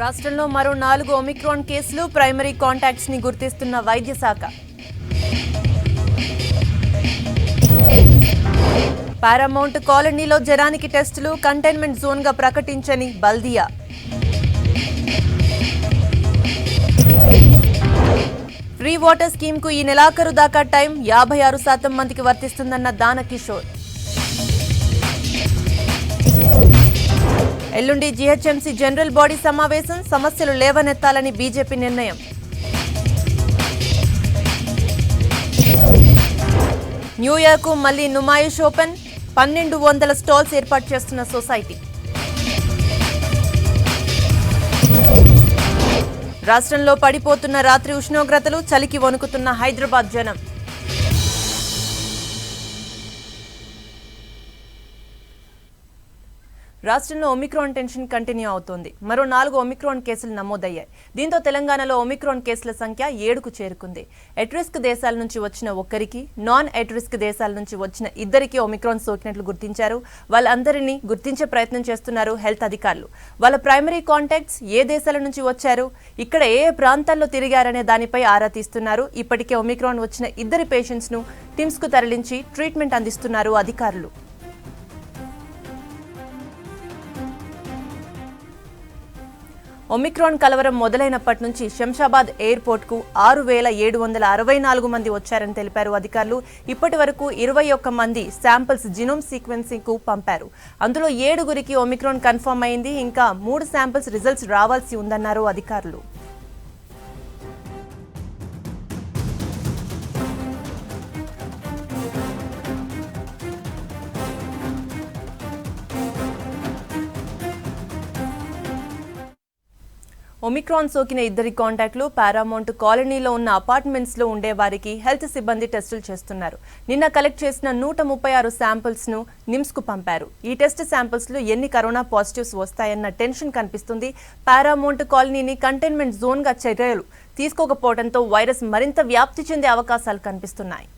రాష్ట్రంలో మరో 4 ఒమిక్రాన్ కేసులు ప్రైమరీ కాంటాక్ట్స్ ని గుర్తిస్తున్న వైద్య శాఖ. పారామౌంట్ కాలనీలో జనానికి టెస్టులు కంటైన్మెంట్ జోన్ గా ప్రకటించని బల్దియా. ఫ్రీ వాటర్ స్కీమ్ కు ఈ నెలాఖరు దాకా టైం 56% మందికి వర్తిస్తుందన్న దానకిషోర్. ఎల్లుండి జీహెచ్ఎంసీ జనరల్ బాడీ సమావేశం, సమస్యలు లేవనెత్తాలని బీజేపీ నిర్ణయం. న్యూ ఇయర్ కు మళ్లీ నుమాయిష్ ఓపెన్, 1200 స్టాల్స్ ఏర్పాటు చేస్తున్న సొసైటీ. రాష్ట్రంలో పడిపోతున్న రాత్రి ఉష్ణోగ్రతలు, చలికి వణుకుతున్న హైదరాబాద్ జనం. రాష్ట్రంలో ఒమిక్రాన్ టెన్షన్ కంటిన్యూ అవుతోంది. మరో 4 ఒమిక్రాన్ కేసులు నమోదయ్యాయి. దీంతో తెలంగాణలో ఒమిక్రాన్ కేసుల సంఖ్య 7కు చేరుకుంది. ఎట్ రిస్క్ దేశాల నుంచి వచ్చిన ఒక్కరికి, నాన్ ఎట్ రిస్క్ దేశాల నుంచి వచ్చిన 2కి ఒమిక్రాన్ సోకినట్లు గుర్తించారు. వాళ్ళందరినీ గుర్తించే ప్రయత్నం చేస్తున్నారు హెల్త్ అధికారులు. వాళ్ళ ప్రైమరీ కాంటాక్ట్స్ ఏ దేశాల నుంచి వచ్చారు, ఇక్కడ ఏ ప్రాంతాల్లో తిరిగారనే దానిపై ఆరా తీస్తున్నారు. ఇప్పటికే ఒమిక్రాన్ వచ్చిన 2 పేషెంట్స్ ను టిమ్స్ కు తరలించి ట్రీట్మెంట్ అందిస్తున్నారు అధికారులు. ఒమిక్రాన్ కలవరం మొదలైనప్పటి నుంచి శంషాబాద్ ఎయిర్పోర్ట్ కు 6764 మంది వచ్చారని తెలిపారు అధికారులు. ఇప్పటి వరకు 21 మంది శాంపిల్స్ జీనోమ్ సీక్వెన్సింగ్ కు పంపారు. అందులో 7గురికి ఒమిక్రాన్ కన్ఫర్మ్ అయింది. ఇంకా 3 శాంపిల్స్ రిజల్ట్స్ రావాల్సి ఉందన్నారు అధికారులు. ఒమిక్రాన్ సోకిన 2 కాంటాక్ట్లు పారామౌంట్ కాలనీలో ఉన్న అపార్ట్మెంట్స్ లో ఉండే వారికి హెల్త్ సిబ్బంది టెస్టులు చేస్తున్నారు. నిన్న కలెక్ట్ చేసిన 136 శాంపిల్స్ ను నిమ్స్ కు పంపారు. ఈ టెస్ట్ శాంపిల్స్ లో ఎన్ని కరోనా పాజిటివ్స్ వస్తాయన్న టెన్షన్ కనిపిస్తుంది. పారామౌంట్ కాలనీని కంటైన్మెంట్ జోన్ గా చర్యలు తీసుకోకపోవడంతో వైరస్ మరింత వ్యాప్తి చెందే అవకాశాలు కనిపిస్తున్నాయి.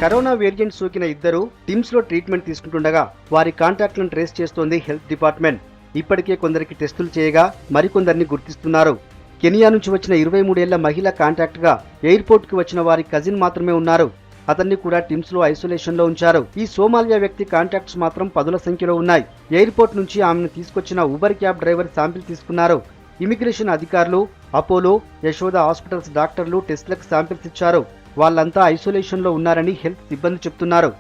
కరోనా వేరియంట్ సోకిన 2 టిమ్స్ లో ట్రీట్మెంట్ తీసుకుంటుండగా వారి కాంటాక్ట్లను ట్రేస్ చేస్తోంది హెల్త్ డిపార్ట్మెంట్. ఇప్పటికే కొందరికి టెస్టులు చేయగా మరికొందరిని గుర్తిస్తున్నారు. కెనియా నుంచి వచ్చిన 23 ఏళ్ల మహిళ కాంటాక్ట్ గా ఎయిర్పోర్ట్ కి వచ్చిన వారి కజిన్ మాత్రమే ఉన్నారు. అతన్ని కూడా టిమ్స్ లో ఐసోలేషన్ లో ఉంచారు. ఈ సోమాలియా వ్యక్తి కాంటాక్ట్స్ మాత్రం 10ల సంఖ్యలో ఉన్నాయి. ఎయిర్పోర్ట్ నుంచి ఆమెను తీసుకొచ్చిన ఉబర్ క్యాబ్ డ్రైవర్ శాంపిల్ తీసుకున్నారు. ఇమిగ్రేషన్ అధికారులు, అపోలో, యశోద హాస్పిటల్స్ డాక్టర్లు టెస్టులకు శాంపిల్స్ ఇచ్చారు. వాళ్ళంతా ఐసోలేషన్ లో ఉన్నారని హెల్త్ సిబ్బంది చెప్తున్నారు.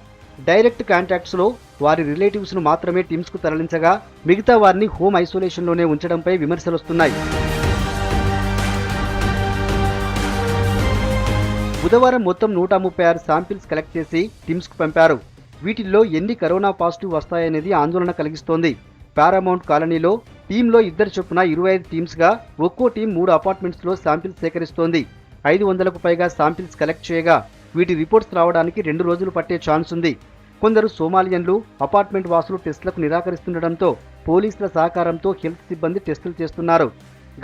డైరెక్ట్ కాంటాక్ట్స్ లో వారి రిలేటివ్స్ ను మాత్రమే టీమ్స్ కు తరలించగా మిగతా వారిని హోమ్ ఐసోలేషన్ లోనే ఉంచడంపై విమర్శలొస్తున్నాయి. బుధవారం మొత్తం 136 శాంపిల్స్ కలెక్ట్ చేసి టీమ్స్ కు పంపారు. వీటిల్లో ఎన్ని కరోనా పాజిటివ్ వస్తాయనేది ఆందోళన కలిగిస్తోంది. పారామౌంట్ కాలనీలో టీంలో 2 చొప్పున 25 టీమ్స్ గా ఒక్కో టీం 3 అపార్ట్మెంట్స్ లో శాంపిల్స్ సేకరిస్తోంది. 500కు పైగా శాంపిల్స్ కలెక్ట్ చేయగా వీటి రిపోర్ట్స్ రావడానికి 2 రోజులు పట్టే ఛాన్స్ ఉంది. కొందరు సోమాలియన్లు, అపార్ట్మెంట్ వాసులు టెస్టులకు నిరాకరిస్తుండటంతో పోలీసుల సహకారంతో హెల్త్ సిబ్బంది టెస్టులు చేస్తున్నారు.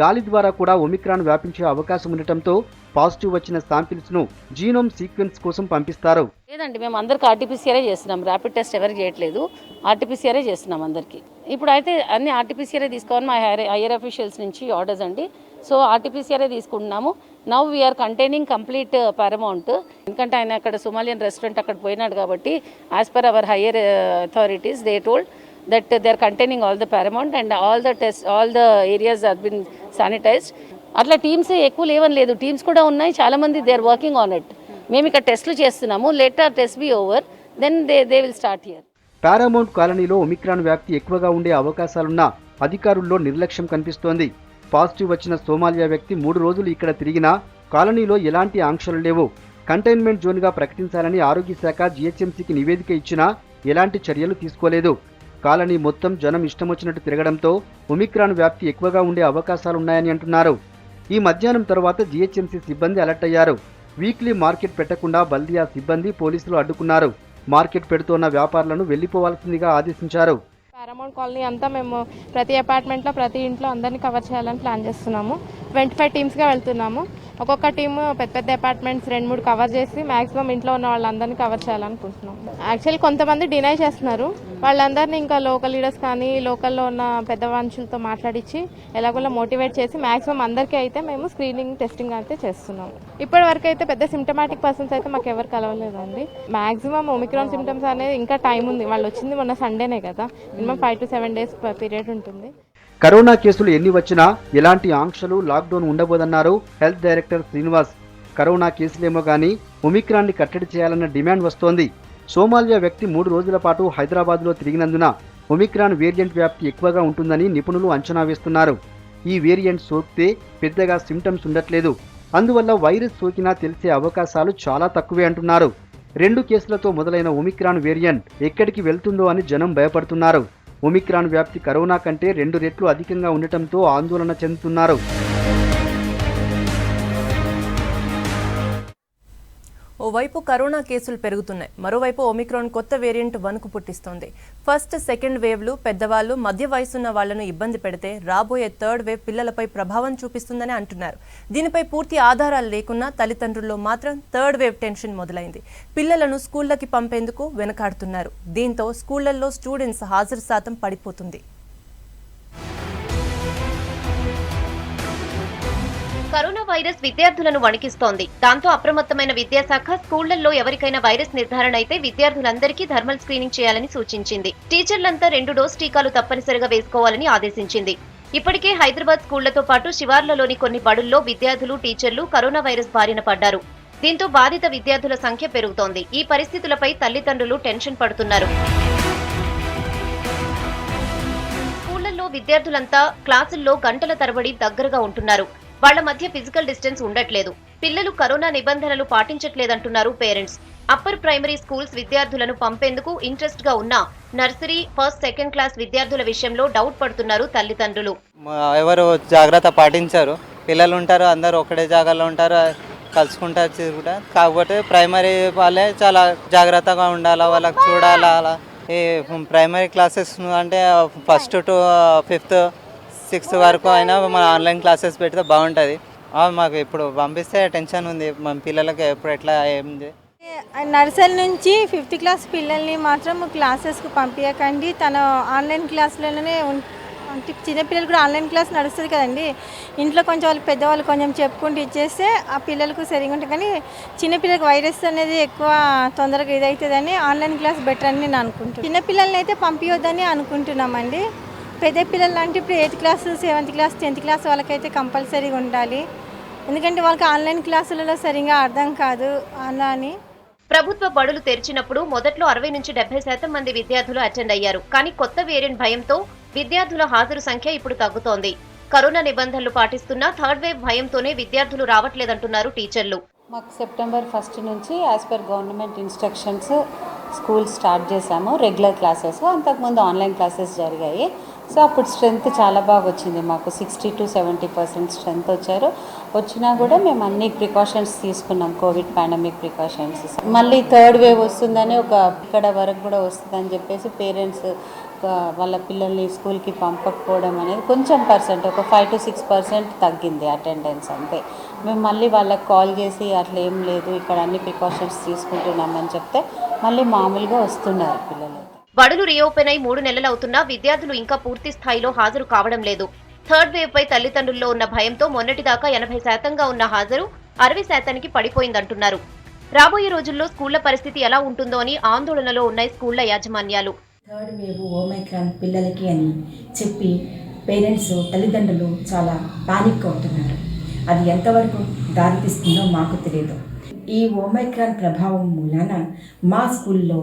గాలి ద్వారా కూడా ఒమిక్రాన్ వ్యాపించే అవకాశం ఉండటంతో పాజిటివ్ వచ్చిన శాంపిల్స్ ను జీనోమ్ సీక్వెన్స్ కోసం పంపిస్తారు. లేదండి, మేము అందరికి ఆర్టీపీసీఆర్ చేస్తున్నాం. ర్యాపిడ్ టెస్ట్ ఎవరికి చేయట్లేదు, ఆర్టీపీసీఆర్ చేస్తున్నాం అందరికి. ఇప్పుడు అయితే అన్ని ఆర్టీపీసీఆర్ తీసుకోవాలి. మా హైయర్ అఫీషియల్స్ నుంచి ఆర్డర్స్ అండి. సో ఆర్టీపీసీఆర్ తీసుకుంటున్నాము. Now we're containing complete Paramount. ఎందుకంటే ఆయన అక్కడ సోమాలియన్ రెస్టారెంట్ అక్కడ పోయినాడు కాబట్టి as per our higher authorities they told that they are containing all the paramount and all the tests, all the areas have been sanitized. అట్లా teams ఎక్కువ లేవని లేదు, టీమ్స్ కూడా ఉన్నాయి చాలా మంది. They are working on it. మేము ఇక్కడ టెస్టులు చేస్తున్నాము. Later test be over then they will start here. Paramount కాలనీలో ఒమిక్రాన్ వ్యాప్తి ఎక్కువగా ఉండే అవకాశాలున్న అధికారుల్లో నిర్లక్ష్యం కనిపిస్తోంది. పాజిటివ్ వచ్చిన సోమాలియా వ్యక్తి 3 రోజులు ఇక్కడ తిరిగినా కాలనీలో ఎలాంటి ఆంక్షలు లేవు. కంటైన్మెంట్ జోన్ గా ప్రకటించాలని ఆరోగ్య శాఖ జీహెచ్ఎంసీకి నివేదిక ఇచ్చినా ఎలాంటి చర్యలు తీసుకోలేదు. కాలనీ మొత్తం జనం ఇష్టమొచ్చినట్టు తిరగడంతో ఒమిక్రాన్ వ్యాప్తి ఎక్కువగా ఉండే అవకాశాలున్నాయని అంటున్నారు. ఈ మధ్యాహ్నం తర్వాత జీహెచ్ఎంసీ సిబ్బంది అలర్ట్ అయ్యారు. వీక్లీ మార్కెట్ పెట్టకుండా బల్దియా సిబ్బంది పోలీసులు అడ్డుకున్నారు. మార్కెట్ పెడుతున్న వ్యాపారులను వెళ్లిపోవాల్సిందిగా ఆదేశించారు. పారామౌంట్ కాలనీ అంతా మేము ప్రతి అపార్ట్మెంట్లో ప్రతి ఇంట్లో అందరినీ కవర్ చేయాలని ప్లాన్ చేస్తున్నాము. 25 టీమ్స్గా వెళ్తున్నాము. ఒక్కొక్క టీము పెద్ద పెద్ద అపార్ట్మెంట్స్ 2-3 కవర్ చేసి మ్యాక్సిమం ఇంట్లో ఉన్న వాళ్ళందరినీ కవర్ చేయాలనుకుంటున్నాం. యాక్చువల్లీ కొంతమంది డినై చేస్తున్నారు. వాళ్ళందరినీ ఇంకా లోకల్ లీడర్స్ కానీ లోకల్లో ఉన్న పెద్ద మనుషులతో మాట్లాడించి ఎలాగోలా మోటివేట్ చేసి మ్యాక్సిమం అందరికీ అయితే మేము స్క్రీనింగ్ టెస్టింగ్ అయితే చేస్తున్నాం. ఇప్పటి వరకు అయితే పెద్ద సిమ్టమాటిక్ పర్సన్స్ అయితే మాకు ఎవరు కలవలేదండి. మ్యాక్సిమం ఒమిక్రాన్ సిమ్టమ్స్ అనేది ఇంకా టైం ఉంది. వాళ్ళు వచ్చింది మొన్న సండేనే కదా, మినిమం 5 to 7 days పీరియడ్ ఉంటుంది. కరోనా కేసులు ఎన్ని వచ్చినా ఎలాంటి ఆంక్షలు, లాక్డౌన్ ఉండబోదన్నారు హెల్త్ డైరెక్టర్ శ్రీనివాస్. కరోనా కేసులేమో గానీ ఒమిక్రాన్ని కట్టడి చేయాలన్న డిమాండ్ వస్తోంది. సోమాలియా వ్యక్తి 3 రోజుల పాటు హైదరాబాద్లో తిరిగినందున ఒమిక్రాన్ వేరియంట్ వ్యాప్తి ఎక్కువగా ఉంటుందని నిపుణులు అంచనా వేస్తున్నారు. ఈ వేరియంట్ సోకితే పెద్దగా సిమ్టమ్స్ ఉండట్లేదు. అందువల్ల వైరస్ సోకినా తెలిసే అవకాశాలు చాలా తక్కువే అంటున్నారు. 2 కేసులతో మొదలైన ఒమిక్రాన్ వేరియంట్ ఎక్కడికి వెళ్తుందో అని జనం భయపడుతున్నారు. ఒమిక్రాన్ వ్యాప్తి కరోనా కంటే 2 రెట్లు అధికంగా ఉండటంతో ఆందోళన చెందుతున్నారు. ఓవైపు కరోనా కేసులు పెరుగుతున్నాయి, మరోవైపు ఒమిక్రాన్ కొత్త వేరియంట్ వణుకు పుట్టిస్తోంది. ఫస్ట్, సెకండ్ వేవ్లు పెద్దవాళ్లు, మధ్య వయసున్న వాళ్లను ఇబ్బంది పెడితే రాబోయే థర్డ్ వేవ్ పిల్లలపై ప్రభావం చూపిస్తుందని అంటున్నారు. దీనిపై పూర్తి ఆధారాలు లేకున్నా తల్లిదండ్రుల్లో మాత్రం థర్డ్ వేవ్ టెన్షన్ మొదలైంది. పిల్లలను స్కూళ్లకి పంపేందుకు వెనకాడుతున్నారు. దీంతో స్కూళ్లలో స్టూడెంట్స్ హాజరు శాతం పడిపోతుంది. కరోనా వైరస్ విద్యార్థులను వణికిస్తోంది. దాంతో అప్రమత్తమైన విద్యాశాఖ స్కూళ్లలో ఎవరికైనా వైరస్ నిర్ధారణ అయితే విద్యార్థులందరికీ థర్మల్ స్క్రీనింగ్ చేయాలని సూచించింది. టీచర్లంతా 2 డోస్ టీకాలు తప్పనిసరిగా వేసుకోవాలని ఆదేశించింది. ఇప్పటికే హైదరాబాద్ స్కూళ్లతో పాటు శివార్లలోని కొన్ని బడుల్లో విద్యార్థులు, టీచర్లు కరోనా వైరస్ బారిన పడ్డారు. దీంతో బాధిత విద్యార్థుల సంఖ్య పెరుగుతోంది. ఈ పరిస్థితులపై తల్లిదండ్రులు టెన్షన్ పడుతున్నారు. స్కూళ్లలో విద్యార్థులంతా క్లాసుల్లో గంటల తరబడి దగ్గరగా ఉంటున్నారు. వాళ్ల మధ్య ఫిజికల్ డిస్టెన్స్ ఉండట్లేదు. పిల్లలు కరోనా నిబంధనలు పాటించట్లేదంటున్నారు పేరెంట్స్. అప్పర్ ప్రైమరీ స్కూల్స్ విద్యార్థులను పంపేందుకు ఇంట్రెస్ట్ గా ఉన్న నర్సరీ, ఫస్ట్, సెకండ్ క్లాస్ విద్యార్థుల విషయంలో డౌట్ పడుతున్నారు తల్లిదండ్రులు. ఎవరు జాగ్రత్త పాటించారు, పిల్లలు ఉంటారు, అందరూ ఒకటే జాగాలో ఉంటారు, కలుసుకుంటారు, తిరుగుతారు. కాకపోతే ప్రైమరీ వాళ్ళే చాలా జాగ్రత్తగా ఉండాలా, వాళ్ళకి చూడాలా. ఈ ప్రైమరీ క్లాసెస్ అంటే 1st to 5th 6th వరకు అయినా మన ఆన్లైన్ క్లాసెస్ పెడితే బాగుంటుంది. మాకు ఇప్పుడు పంపిస్తే టెన్షన్ ఉంది, మన పిల్లలకి ఎప్పుడు ఎట్లా ఏంది. నర్సరీ నుంచి 5th క్లాస్ పిల్లల్ని మాత్రం క్లాసెస్కి పంపించకండి. తన ఆన్లైన్ క్లాసులలోనే అంటే చిన్నపిల్లలు కూడా ఆన్లైన్ క్లాస్ నడుస్తుంది కదండి. ఇంట్లో కొంచెం వాళ్ళు పెద్దవాళ్ళు కొంచెం చెప్పుకుంటూ ఇచ్చేస్తే ఆ పిల్లలకు సరిగా ఉంటుంది. కానీ చిన్నపిల్లలకు వైరస్ అనేది ఎక్కువ తొందరగా ఇదవుతుందని ఆన్లైన్ క్లాస్ బెటర్ అని నేను అనుకుంటున్నాను. చిన్నపిల్లల్ని అయితే పంపించొద్దని అనుకుంటున్నామండి. పెద్ద పిల్లలు అంటే ఇప్పుడు 8th class, 7th class, 10th class వాళ్ళకైతే కంపల్సరీగా ఉండాలి. ఎందుకంటే వాళ్ళకి ఆన్లైన్ క్లాసులలో సరిగా అర్థం కాదు అలా అని. ప్రభుత్వ బడులు తెరిచినప్పుడు మొదట్లో 60 నుంచి 70% మంది విద్యార్థులు అటెండ్ అయ్యారు. కానీ కొత్త వేరియంట్ భయంతో విద్యార్థుల హాజరు సంఖ్య ఇప్పుడు తగ్గుతోంది. కరోనా నిబంధనలు పాటిస్తున్నా థర్డ్ వేవ్ భయంతోనే విద్యార్థులు రావట్లేదంటున్నారు టీచర్లు. మాకు September 1 నుంచి as per government instructions school start చేశాము. రెగ్యులర్ క్లాసెస్, అంతకుముందు ఆన్లైన్ క్లాసెస్ జరిగాయి. సో అప్పుడు స్ట్రెంత్ చాలా బాగా వచ్చింది. మాకు 60 to 70% స్ట్రెంత్ వచ్చినా కూడా మేము అన్ని ప్రికాషన్స్ తీసుకున్నాం, కోవిడ్ పాండమిక్ ప్రికాషన్స్. మళ్ళీ థర్డ్ వేవ్ వస్తుందని ఇక్కడ వరకు కూడా వస్తుందని చెప్పేసి పేరెంట్స్ వాళ్ళ పిల్లల్ని స్కూల్కి పంపకపోవడం అనేది కొంచెం ఒక 5 to 6% తగ్గింది అటెండెన్స్ అంతే. మేము మళ్ళీ వాళ్ళకి కాల్ చేసి అట్లా ఏం లేదు, ఇక్కడ అన్ని ప్రికాషన్స్ తీసుకుంటున్నామని చెప్తే మళ్ళీ మామూలుగా వస్తున్నారు పిల్లలు. బడులు రీఓపెన్ అయి 3 నెలలు అవుతున్నా విద్యార్థులు ఇంకా పూర్తి స్థాయిలో హాజరు కావడం లేదు. థర్డ్ వేవ్ పై తల్లిదండ్రుల్లో ఉన్న భయంతో మొన్నటిదాకా 80%గా ఉన్న హాజరు 60%కి పడిపోయిందంటున్నారు. రాబోయే రోజుల్లో స్కూళ్ల పరిస్థితి ఎలా ఉంటుందో అని ఆందోళనలో ఉన్నాయి స్కూళ్ల యాజమాన్యాలు. థర్డ్ వేవ్ ఓమైక్రాన్ పిల్లలకి అని చెప్పి పేరెంట్స్, తల్లిదండ్రులు చాలా పానిక్ అవుతున్నారు. అది ఎంతవరకు దారితీస్తుందో మాకు తెలియదు. ఈ ఓమైక్రాన్ ప్రభావం మూలాన మా స్కూల్లో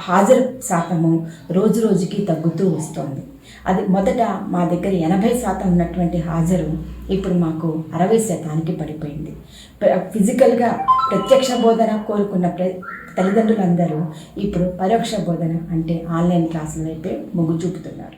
హాజరు శాతము రోజు రోజుకి తగ్గుతూ వస్తుంది. అది మొదట మా దగ్గర 80% ఉన్నటువంటి హాజరు ఇప్పుడు మాకు 60%కి పడిపోయింది. ఫిజికల్గా ప్రత్యక్ష బోధన కోరుకున్న తల్లిదండ్రులందరూ ఇప్పుడు పరోక్ష బోధన అంటే ఆన్లైన్ క్లాసుల వైపే మొగ్గు చూపుతున్నారు.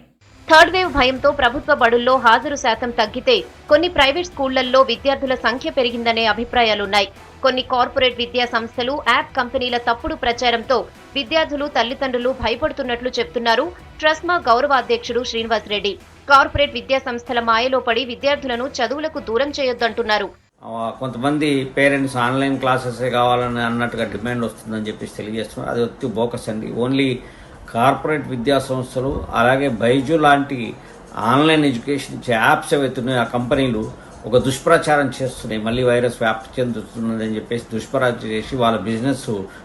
థర్డ్ వేవ్ భయంతో ప్రభుత్వ బడుల్లో హాజరు శాతం తగ్గితే కొన్ని ప్రైవేట్ స్కూళ్లలో విద్యార్థుల సంఖ్య పెరిగిందనే అభిప్రాయాలున్నాయి. కొన్ని కార్పొరేట్ విద్యా సంస్థలు, యాప్ కంపెనీల తప్పుడు ప్రచారంతో విద్యార్థులు, తల్లిదండ్రులు భయపడుతున్నట్లు చెప్తున్నారు ట్రస్మా గౌరవ అధ్యక్షుడు శ్రీనివాస్ రెడ్డి. కార్పొరేట్ విద్యా సంస్థల మాయలో పడి విద్యార్థులను చదువులకు దూరం చేయొద్దంటున్నారు. కొంతమంది పేరెంట్స్ ఆన్లైన్ క్లాసెసే కావాలని అన్నట్టుగా డిమాండ్ వస్తుందని చెప్పేసి తెలియజేస్తున్నారు. అది ఒత్తి బోకస్ అండి. ఓన్లీ కార్పొరేట్ విద్యా సంస్థలు అలాగే బైజు లాంటి ఆన్లైన్ ఎడ్యుకేషన్ ఇచ్చే యాప్స్ ఏవైతున్నాయో ఆ కంపెనీలు ఒక దుష్ప్రచారం చేస్తున్నాయి. మళ్ళీ వైరస్ వ్యాప్తి చెందుతున్నదని చెప్పేసి దుష్ప్రచారం చేసి వాళ్ళ బిజినెస్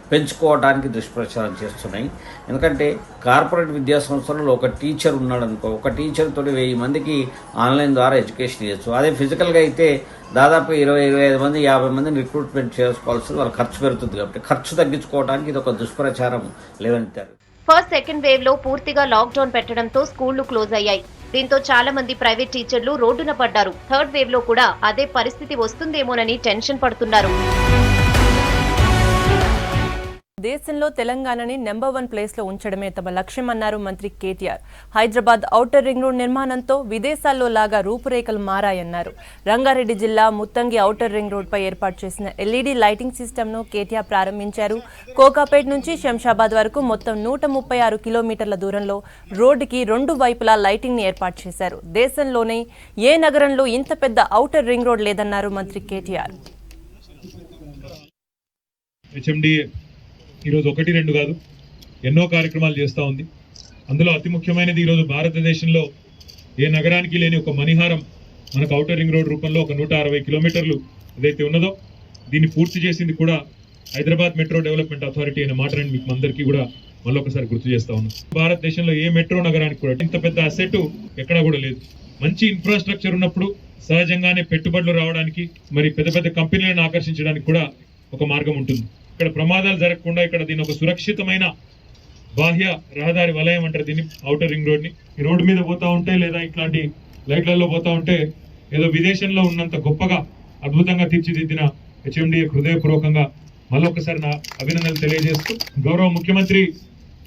పెంచుకోవడానికి దుష్ప్రచారం చేస్తున్నాయి. ఎందుకంటే కార్పొరేట్ విద్యా సంస్థలలో ఒక టీచర్ ఉన్నాడు అనుకో, ఒక టీచర్ తోటి 1000 మందికి ఆన్లైన్ ద్వారా ఎడ్యుకేషన్ ఇవ్వచ్చు. అదే ఫిజికల్గా అయితే దాదాపు 20-25 మంది 50 మందిని రిక్రూట్మెంట్ చేసుకోవాల్సింది వాళ్ళ ఖర్చు పెరుగుతుంది. కాబట్టి ఖర్చు తగ్గించుకోవడానికి ఇది ఒక దుష్ప్రచారం లేవనెత్తారు. ఫస్ట్ సెకండ్ వేవ్ లో పూర్తిగా లాక్డౌన్ పెట్టడంతో స్కూళ్లు క్లోజ్ అయ్యాయి. దీంతో చాలా మంది ప్రైవేట్ టీచర్లు రోడ్డున పడ్డారు. థర్డ్ వేవ్ లో కూడా అదే పరిస్థితి వస్తుందేమోనని టెన్షన్ పడుతున్నారు. దేశంలో తెలంగాణని నెంబర్ 1 ప్లేస్లో ఉంచడమే తమ లక్ష్యమన్నారు మంత్రి KTR. Hyderabad outer ring road నిర్మాణంతో విదేశాల్లో లాగా రూపురేఖలు మారాయన్నారు. రంగారెడ్డి జిల్లా ముత్తంగి ఔటర్ రింగ్ రోడ్పై ఏర్పాటు చేసిన ఎల్ఈడీ లైటింగ్ సిస్టమ్ను కేటీఆర్ ప్రారంభించారు. కోకాపేట నుంచి శంషాబాద్ వరకు మొత్తం 136 కిలోమీటర్ల దూరంలో రోడ్డుకి 2 వైపులా లైటింగ్ని ఏర్పాటు చేశారు. దేశంలోనే ఏ నగరంలో ఇంత పెద్ద ఔటర్ రింగ్ రోడ్ లేదన్నారు మంత్రి కేటీఆర్. ఈరోజు 1-2 కాదు, ఎన్నో కార్యక్రమాలు చేస్తూ ఉంది. అందులో అతి ముఖ్యమైనది ఈరోజు భారతదేశంలో ఏ నగరానికి లేని ఒక మణిహారం మనకు ఔటర్ రింగ్ రోడ్ రూపంలో ఒక 160 కిలోమీటర్లు ఏదైతే ఉన్నదో దీన్ని పూర్తి చేసింది కూడా హైదరాబాద్ మెట్రో డెవలప్మెంట్ అథారిటీ అనే మాటని మీకు అందరికీ కూడా మళ్ళొకసారి గుర్తు చేస్తా ఉన్నాం. భారతదేశంలో ఏ మెట్రో నగరానికి కూడా ఇంత పెద్ద అసెట్ ఎక్కడా కూడా లేదు. మంచి ఇన్ఫ్రాస్ట్రక్చర్ ఉన్నప్పుడు సహజంగానే పెట్టుబడులు రావడానికి మరి పెద్ద పెద్ద కంపెనీలను ఆకర్షించడానికి కూడా ఒక మార్గం ఉంటుంది. ఇక్కడ ప్రమాదాలు జరగకుండా ఇక్కడ దీని ఒక సురక్షితమైన బాహ్య రహదారి వలయం అంటారు దీన్ని, ఔటర్ రింగ్ రోడ్ ని. ఈ రోడ్డు మీద పోతా ఉంటే లేదా ఇట్లాంటి లైట్లలో పోతా ఉంటే ఏదో విదేశంలో ఉన్నంత గొప్పగా అద్భుతంగా తీర్చిదిద్దిన హెచ్ఎండిఏ హృదయపూర్వకంగా మళ్ళొకసారి నా అభినందనలు తెలియజేస్తూ, గౌరవ ముఖ్యమంత్రి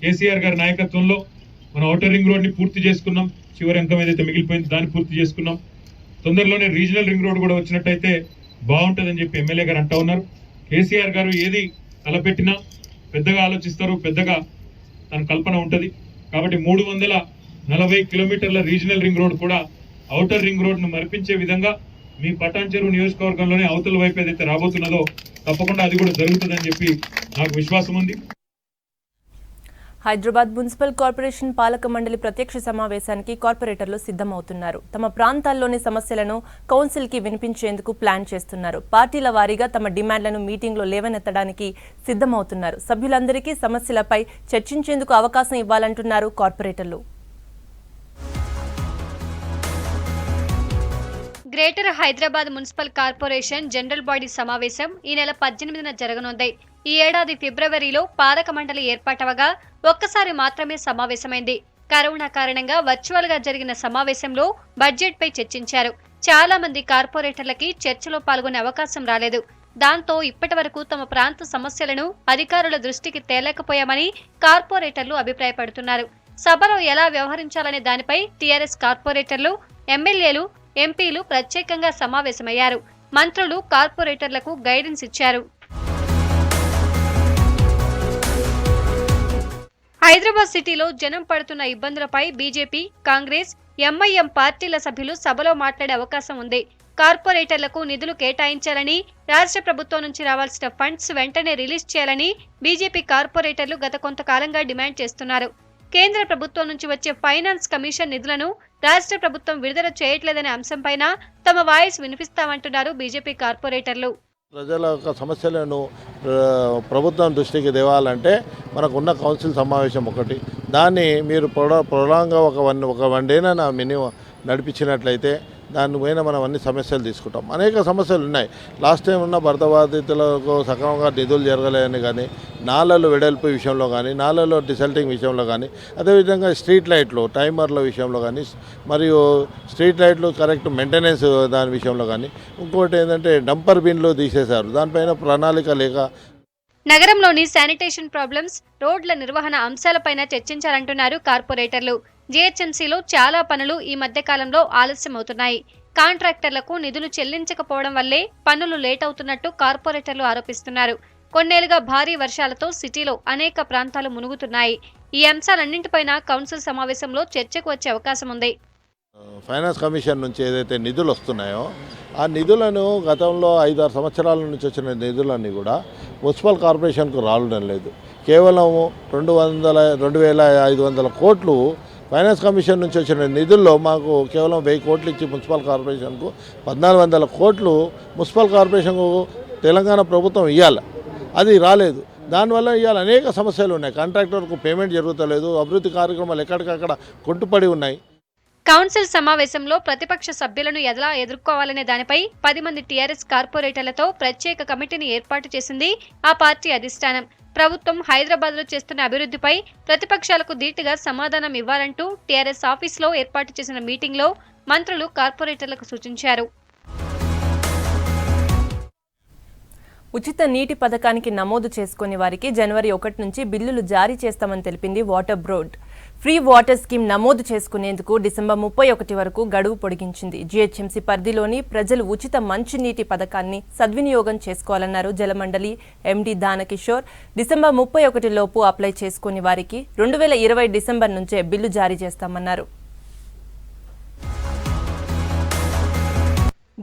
కేసీఆర్ గారి నాయకత్వంలో మనం ఔటర్ రింగ్ రోడ్ ని పూర్తి చేసుకున్నాం. చివరి అంకం ఏదైతే మిగిలిపోయింది దాన్ని పూర్తి చేసుకున్నాం. తొందరలోనే రీజనల్ రింగ్ రోడ్ కూడా వచ్చినట్టయితే బాగుంటుందని చెప్పి ఎమ్మెల్యే గారు అంటా ఉన్నారు. కేసీఆర్ గారు ఏది తలపెట్టినా పెద్దగా ఆలోచిస్తారు, పెద్దగా తన కల్పన ఉంటుంది. కాబట్టి 340 కిలోమీటర్ల రీజనల్ రింగ్ రోడ్ కూడా ఔటర్ రింగ్ రోడ్ ను మరిపించే విధంగా మీ పటాన్ చెరువు నియోజకవర్గంలోనే అవతల వైపు ఏదైతే రాబోతున్నదో తప్పకుండా అది కూడా జరుగుతుందని చెప్పి నాకు విశ్వాసం ఉంది. హైదరాబాద్ మున్సిపల్ కార్పొరేషన్ పాలక మండలి ప్రత్యక్ష సమావేశానికి కార్పొరేటర్లు సిద్ధమవుతున్నారు. తమ ప్రాంతాల్లోని సమస్యలను కౌన్సిల్కి వినిపించేందుకు ప్లాన్ చేస్తున్నారు. పార్టీల వారీగా తమ డిమాండ్లను మీటింగ్లో లేవనెత్తడానికి సిద్ధమవుతున్నారు. సభ్యులందరికీ సమస్యలపై చర్చించేందుకు అవకాశం ఇవ్వాలంటున్నారు కార్పొరేటర్లు. Greater Hyderabad municipal corporation general body సమావేశం ఈ నెల 18న జరగనుంది. ఈ ఏడాది ఫిబ్రవరిలో పాలక మండలి ఏర్పాటవగా ఒక్కసారి మాత్రమే సమావేశమైంది. కరోనా కారణంగా వర్చువల్ గా జరిగిన సమావేశంలో బడ్జెట్ పై చర్చించారు. చాలా మంది కార్పొరేటర్లకి చర్చలో పాల్గొనే అవకాశం రాలేదు. దాంతో ఇప్పటి వరకు తమ ప్రాంత సమస్యలను అధికారుల దృష్టికి తేలేకపోయామని కార్పొరేటర్లు అభిప్రాయపడుతున్నారు. సభలో ఎలా వ్యవహరించాలనే దానిపై టీఆర్ఎస్ కార్పొరేటర్లు, ఎమ్మెల్యేలు, ఎంపీలు ప్రత్యేకంగా సమావేశమయ్యారు. మంత్రులు కార్పొరేటర్లకు గైడెన్స్ ఇచ్చారు. హైదరాబాద్ సిటీలో జనం పడుతున్న ఇబ్బందులపై బీజేపీ, కాంగ్రెస్, ఎంఐఎం పార్టీల సభ్యులు సభలో మాట్లాడే అవకాశం ఉంది. కార్పొరేటర్లకు నిధులు కేటాయించాలని, రాష్ట్ర ప్రభుత్వం నుంచి రావాల్సిన ఫండ్స్ వెంటనే రిలీజ్ చేయాలని బీజేపీ కార్పొరేటర్లు గత కొంతకాలంగా డిమాండ్ చేస్తున్నారు. కేంద్ర ప్రభుత్వం నుంచి వచ్చే ఫైనాన్స్ కమిషన్ నిధులను రాష్ట్ర ప్రభుత్వం విడుదల చేయట్లేదనే అంశంపైన తమ వాయిస్ వినిపిస్తామంటున్నారు బీజేపీ కార్పొరేటర్లు. ప్రజల యొక్క సమస్యలను ప్రభుత్వం దృష్టికి తేవాలంటే మనకున్న కౌన్సిల్ సమావేశం ఒకటి, దాన్ని మీరు ప్రొలాంగా ఒక వన్ డేన మినిమం నడిపించినట్లయితే దాని పైన మనం అన్ని సమస్యలు తీసుకుంటాం. అనేక సమస్యలు ఉన్నాయి. లాస్ట్ టైం ఉన్న భర్త బాధితులకు సక్రమంగా నిధులు జరగలేదని కానీ, నాళాలు వెడల్పు విషయంలో కానీ, నాళాలు డిసల్టింగ్ విషయంలో కానీ, అదేవిధంగా స్ట్రీట్ లైట్లు టైమర్ల విషయంలో కానీ, మరియు స్ట్రీట్ లైట్లు కరెక్ట్ మెయింటెనెన్స్ దాని విషయంలో కానీ, ఇంకోటి ఏంటంటే డంపర్ బిన్లు తీసేశారు, దానిపైన ప్రణాళిక లేక. నగరంలోని శానిటేషన్ ప్రాబ్లమ్స్, రోడ్ల నిర్వహణ అంశాలపైన చర్చించాలంటున్నారు కార్పొరేటర్లు. జీహెచ్ఎంసీలో చాలా పనులు ఈ మధ్య కాలంలో ఆలస్యమవుతున్నాయి. కాంట్రాక్టర్లకు నిధులు చెల్లించకపోవడం వల్లే పనులు లేట్ అవుతున్నట్టు కార్పొరేటర్లు ఆరోపిస్తున్నారు. కొన్నేళ్లుగా భారీ వర్షాలతో సిటీలో అనేక ప్రాంతాలు మునుగుతున్నాయి. ఈ అంశాలన్నింటిపైన కౌన్సిల్ సమావేశంలో చర్చకు వచ్చే అవకాశం ఉంది. ఫైనాన్స్ కమిషన్ నుంచి ఏదైతే నిధులు వస్తున్నాయో ఆ నిధులను గతంలో 5-6 సంవత్సరాల నుంచి వచ్చిన నిధులన్నీ కూడా మున్సిపల్ కార్పొరేషన్కు రావడం లేదు. కేవలం 2,500 కోట్లు ఫైనాన్స్ కమిషన్ నుంచి వచ్చిన నిధుల్లో మాకు కేవలం 1000 కోట్లు ఇచ్చి మున్సిపల్ కార్పొరేషన్కు 1,400 కోట్లు మున్సిపల్ కార్పొరేషన్కు తెలంగాణ ప్రభుత్వం ఇవ్వాలి, అది రాలేదు. దానివల్ల ఇవాళ అనేక సమస్యలు ఉన్నాయి. కాంట్రాక్టర్కు పేమెంట్ జరుగుతలేదు, అభివృద్ధి కార్యక్రమాలు ఎక్కడికక్కడ కుంటుపడి ఉన్నాయి. కౌన్సిల్ సమావేశంలో ప్రతిపక్ష సభ్యులను ఎలా ఎదుర్కోవాలనే దానిపై 10 మంది టీఆర్ఎస్ కార్పొరేటర్లతో ప్రత్యేక కమిటీని ఏర్పాటు చేసింది ఆ పార్టీ అధిష్టానం. ప్రభుత్వం హైదరాబాద్లో చేస్తున్న అభివృద్ధిపై ప్రతిపక్షాలకు ధీటుగా సమాధానం ఇవ్వాలంటూ టీఆర్ఎస్ ఆఫీసులో ఏర్పాటు చేసిన మీటింగ్లో మంత్రులు కార్పొరేటర్లకు సూచించారు. ఉచిత నీటి పథకానికి నమోదు చేసుకునే వారికి జనవరి 1 నుంచి బిల్లులు జారీ చేస్తామని తెలిపింది water board. Free water scheme నమోదు చేసుకునేందుకు డిసెంబర్ 31 వరకు గడువు పొడిగించింది. జీహెచ్ఎంసీ పరిధిలోని ప్రజలు ఉచిత మంచినీటి పథకాన్ని సద్వినియోగం చేసుకోవాలన్నారు జలమండలి ఎండీ దానకిషోర్. డిసెంబర్ 31 లోపు అప్లై చేసుకునే వారికి 2020 డిసెంబర్ నుంచే బిల్లు జారీ చేస్తామన్నారు.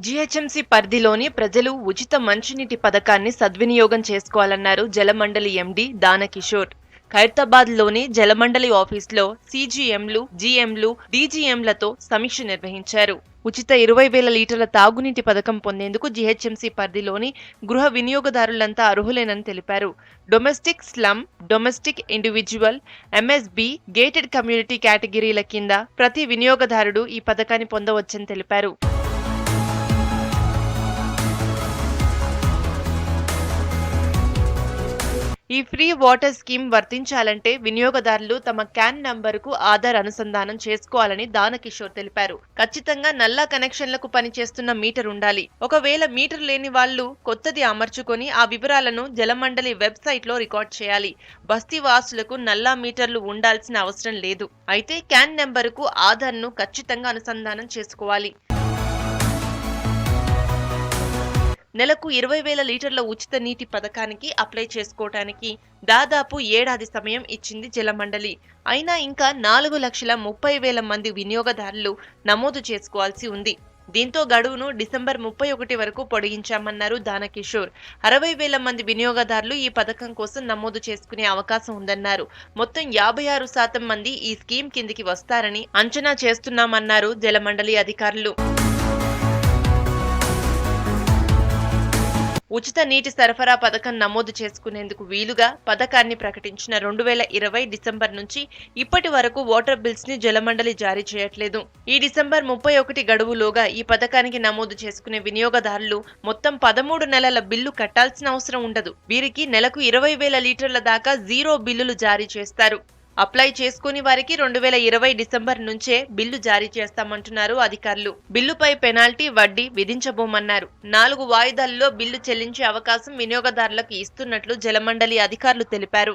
జీహెచ్ఎంసీ పరిధిలోని ప్రజలు ఉచిత మంచినీటి పథకాన్ని సద్వినియోగం చేసుకోవాలన్నారు జలమండలి ఎండీ దానకిషోర్. ఖైరతాబాద్లోని జలమండలి ఆఫీసులో సీజీఎంలు, జీఎంలు, డీజీఎంలతో సమీక్ష నిర్వహించారు. ఉచిత 20,000 లీటర్ల తాగునీటి పథకం పొందేందుకు జీహెచ్ఎంసీ పరిధిలోని గృహ వినియోగదారులంతా అర్హులేనని తెలిపారు. Domestic slum, domestic individual, MSB, gated community కేటగిరీల కింద ప్రతి వినియోగదారుడు ఈ పథకాన్ని పొందవచ్చని తెలిపారు. ఈ ఫ్రీ వాటర్ స్కీమ్ వర్తించాలంటే వినియోగదారులు తమ క్యాన్ నంబరుకు ఆధార్ అనుసంధానం చేసుకోవాలని దానకిషోర్ తెలిపారు. ఖచ్చితంగా నల్లా కనెక్షన్లకు పనిచేస్తున్న మీటర్ ఉండాలి. ఒకవేళ మీటర్ లేని వాళ్లు కొత్తది అమర్చుకొని ఆ వివరాలను జలమండలి వెబ్సైట్లో రికార్డ్ చేయాలి. బస్తీ వాసులకు నల్లా మీటర్లు ఉండాల్సిన అవసరం లేదు. అయితే క్యాన్ నెంబరుకు ఆధార్ను ఖచ్చితంగా అనుసంధానం చేసుకోవాలి. నెలకు 20,000 లీటర్ల ఉచిత నీటి పథకానికి అప్లై చేసుకోవటానికి దాదాపు ఏడాది సమయం ఇచ్చింది జలమండలి. అయినా ఇంకా 4,30,000 మంది వినియోగదారులు నమోదు చేసుకోవాల్సి ఉంది. దీంతో గడువును డిసెంబర్ 31 వరకు పొడిగించామన్నారు దానకిషోర్. 60,000 మంది వినియోగదారులు ఈ పథకం కోసం నమోదు చేసుకునే అవకాశం ఉందన్నారు. మొత్తం 56% మంది ఈ స్కీమ్ కిందికి వస్తారని అంచనా చేస్తున్నామన్నారు జలమండలి అధికారులు. ఉచిత నీటి సరఫరా పథకం నమోదు చేసుకునేందుకు వీలుగా పథకాన్ని ప్రకటించిన 2020 డిసెంబర్ నుంచి ఇప్పటి వరకు వాటర్ బిల్స్ ని జలమండలి జారీ చేయట్లేదు. ఈ డిసెంబర్ 31 గడువులోగా ఈ పథకానికి నమోదు చేసుకునే వినియోగదారులు మొత్తం 13 నెలల బిల్లు కట్టాల్సిన అవసరం ఉండదు. వీరికి నెలకు 20,000 లీటర్ల దాకా జీరో బిల్లులు జారీ చేస్తారు. అప్లై చేసుకుని వారికి 2020 డిసెంబర్ నుంచే బిల్లు జారీ చేస్తామంటున్నారు అధికారులు. బిల్లుపై పెనాల్టీ, వడ్డీ విధించబోమన్నారు. 4 వాయిదాల్లో బిల్లు చెల్లించే అవకాశం వినియోగదారులకు ఇస్తున్నట్లు జలమండలి అధికారులు తెలిపారు.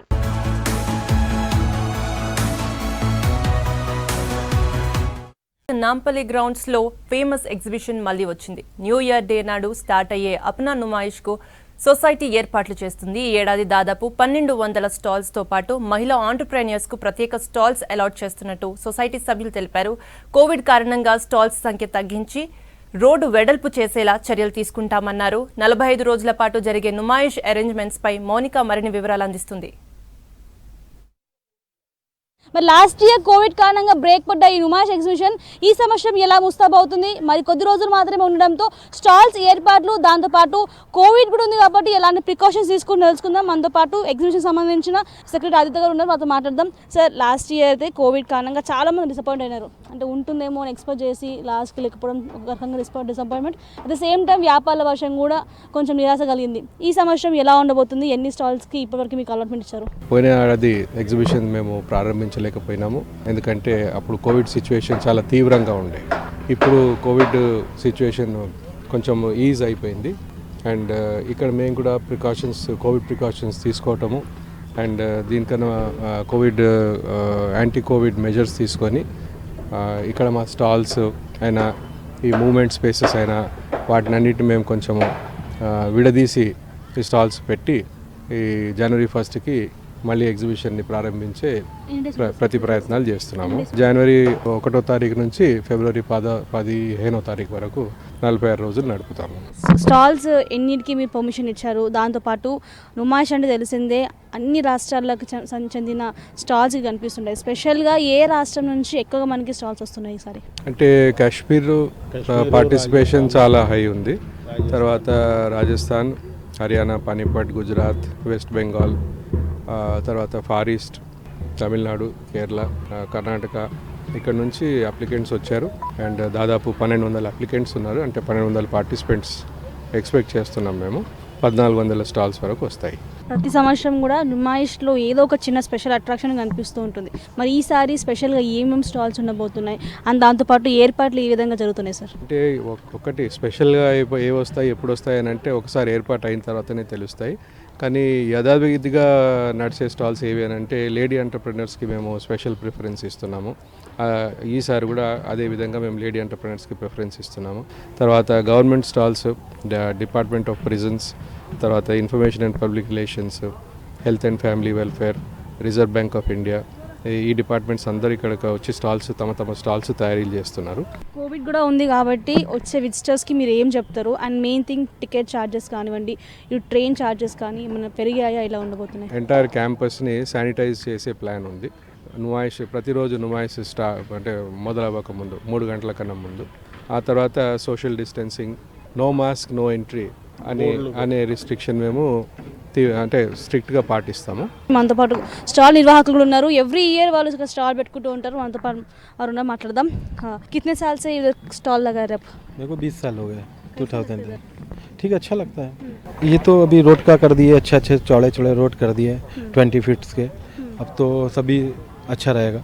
నాంపల్లి గ్రౌండ్స్ లో ఫేమస్ ఎగ్జిబిషన్ మళ్లీ వచ్చింది. న్యూ ఇయర్ డే నాడు స్టార్ట్ అయ్యే అప్నా నుమాయిష్ కు సొసైటీ ఏర్పాట్లు చేస్తుంది. ఈ ఏడాది దాదాపు 1,200 స్టాల్స్ తో పాటు మహిళా ఆంటర్ప్రెన్యూర్స్ కు ప్రత్యేక స్టాల్స్ అలాట్ చేస్తున్నట్టు సొసైటీ సభ్యులు తెలిపారు. కోవిడ్ కారణంగా స్టాల్స్ సంఖ్య తగ్గించి రోడ్డు వెడల్పు చేసేలా చర్యలు తీసుకుంటామన్నారు. 45 రోజుల పాటు జరిగే నుమాయిష్ అరేంజ్మెంట్స్ పై మౌనిక మరిన్ని వివరాలు అందిస్తుంది. మరి లాస్ట్ ఇయర్ కోవిడ్ కారణంగా బ్రేక్ పడ్డ ఈ నుమాయిష్ ఎగ్జిబిషన్ ఈ సంవత్సరం ఎలా ముస్తాబవుతుంది? మరి కొద్ది రోజులు మాత్రమే ఉండడంతో స్టాల్స్ ఏర్పాట్లు, దాంతోపాటు కోవిడ్ కూడా ఉంది కాబట్టి ఎలాంటి ప్రికాషన్స్ తీసుకుని తెలుసుకుందాం. మనతో పాటు ఎగ్జిబిషన్ సంబంధించిన సెక్రటరీ ఆదిత్య గారు ఉన్నారు, మాతో మాట్లాడదాం. సార్, లాస్ట్ ఇయర్ అయితే కోవిడ్ కారణంగా చాలా మంది డిసప్పాయింట్ అయినారు. అంటే ఉంటుందేమో అని ఎక్స్పెక్ట్ చేసి లాస్ట్కి లేకపోవడం ఒక రకంగా disappointment. At the same time వ్యాపారాల వర్షం కూడా కొంచెం నిరాశ కలిగింది. ఈ సంవత్సరం ఎలా ఉండబోతుంది? ఎన్ని స్టాల్స్కి ఇప్పటివరకు మీకు అలాట్మెంట్ ఇచ్చారు? పోయిన ఏడాది ఎగ్జిబిషన్ మేము ప్రారంభించలేకపోయినాము, ఎందుకంటే అప్పుడు కోవిడ్ సిచ్యువేషన్ చాలా తీవ్రంగా ఉండే. ఇప్పుడు కోవిడ్ సిచ్యువేషన్ కొంచెం ఈజ్ అయిపోయింది. అండ్ ఇక్కడ మేము కూడా కోవిడ్ ప్రికాషన్స్ తీసుకోవటము అండ్ దీనికన్నా కోవిడ్ యాంటీ కోవిడ్ మెజర్స్ తీసుకొని ఇక్కడ మా స్టాల్స్ అయినా ఈ మూవ్మెంట్ స్పేసెస్ అయినా వాటినన్నిటిని మేము కొంచెము విడదీసి ఈ స్టాల్స్ పెట్టి ఈ జనవరి 1కి మళ్ళీ ఎగ్జిబిషన్ని ప్రారంభించే ప్రతి ప్రయత్నాలు చేస్తున్నాము. జనవరి 1వ తారీఖు నుంచి ఫిబ్రవరి 15వ తారీఖు వరకు 46 రోజులు నడుపుతాము. స్టాల్స్ ఎన్నిటికి మీరు పర్మిషన్ ఇచ్చారు? దాంతోపాటు నుమాయిష్ అంటే తెలిసిందే అన్ని రాష్ట్రాలకు చెందిన స్టాల్స్ కనిపిస్తున్నాయి. స్పెషల్గా ఏ రాష్ట్రం నుంచి ఎక్కువగా మనకి స్టాల్స్ వస్తున్నాయి ఈసారి? అంటే కాశ్మీర్ పార్టిసిపేషన్ చాలా హై ఉంది. తర్వాత రాజస్థాన్, హర్యానా, పానీపట్, గుజరాత్, వెస్ట్ బెంగాల్, తర్వాత ఫార్ ఈస్ట్, తమిళనాడు, కేరళ, కర్ణాటక ఇక్కడ నుంచి అప్లికెంట్స్ వచ్చారు. అండ్ దాదాపు 1200 అప్లికెంట్స్ ఉన్నారు. అంటే 1200 పార్టిసిపెంట్స్ ఎక్స్పెక్ట్ చేస్తున్నాం మేము. 1400 స్టాల్స్ వరకు వస్తాయి. ప్రతి సంవత్సరం కూడా నుమాయిష్లో ఏదో ఒక చిన్న స్పెషల్ అట్రాక్షన్ కనిపిస్తూ ఉంటుంది. మరి ఈసారి స్పెషల్గా ఏమేమి స్టాల్స్ ఉండబోతున్నాయి అండ్ దాంతోపాటు ఏర్పాట్లు ఏ విధంగా జరుగుతున్నాయి సార్? అంటే ఒకటి స్పెషల్గా ఏ వస్తాయి, ఎప్పుడు వస్తాయి అని అంటే ఒకసారి ఏర్పాటు అయిన తర్వాతనే తెలుస్తాయి. కానీ యథావిధిగా నడిచే స్టాల్స్ ఏవి అని అంటే లేడీ ఎంటర్ప్రెనర్స్కి మేము స్పెషల్ ప్రిఫరెన్స్ ఇస్తున్నాము. ఈసారి కూడా అదే విధంగా మేము లేడీ ఎంటర్ప్రెనర్స్కి ప్రిఫరెన్స్ ఇస్తున్నాము. తర్వాత government stalls, department of prisons, తర్వాత information and public relations, health and family welfare, reserve bank of India, ఈ డిపార్ట్మెంట్స్ అందరూ ఇక్కడికి వచ్చి స్టాల్స్ తమ స్టాల్స్ తయారీ చేస్తున్నారు. కోవిడ్ కూడా ఉంది కాబట్టి వచ్చే విజిటర్స్కి మీరు ఏం చెప్తారు? And main thing ticket charges కానివ్వండి, ఈ ట్రైన్ ఛార్జెస్ కానీ ఏమైనా పెరిగాయా, ఇలా ఉండబోతున్నాయి? ఎంటైర్ క్యాంపస్ని శానిటైజ్ చేసే ప్లాన్ ఉంది. నుమాయిష్ ప్రతిరోజు నుమాయిష్ అంటే మొదలవ్వక ముందు 3 గంటల కన్నా ముందు, ఆ తర్వాత social distancing, no mask no entry అనే రిస్ట్రిక్షన్ మేము అంటే స్ట్రిక్ట్గా పాటిస్తాము. మనతో పాటు స్టాల్ నిర్వాహకులు ఉన్నారు. ఎవ్రీ ఇయర్ వాళ్ళు స్టాల్ పెట్టుకుంటూ ఉంటారు. మనతో పాటు వారు మాట్లాడదాం. कितने साल से स्टॉल लगा रहे आप? मेरे को 20 साल हो गए, 2000 से. ठीक, अच्छा लगता है. ये तो अभी रोड का कर दिए, अच्छे चौड़े रोड कर दिए 20 फीट्स के. अब तो सभी अच्छा रहेगा.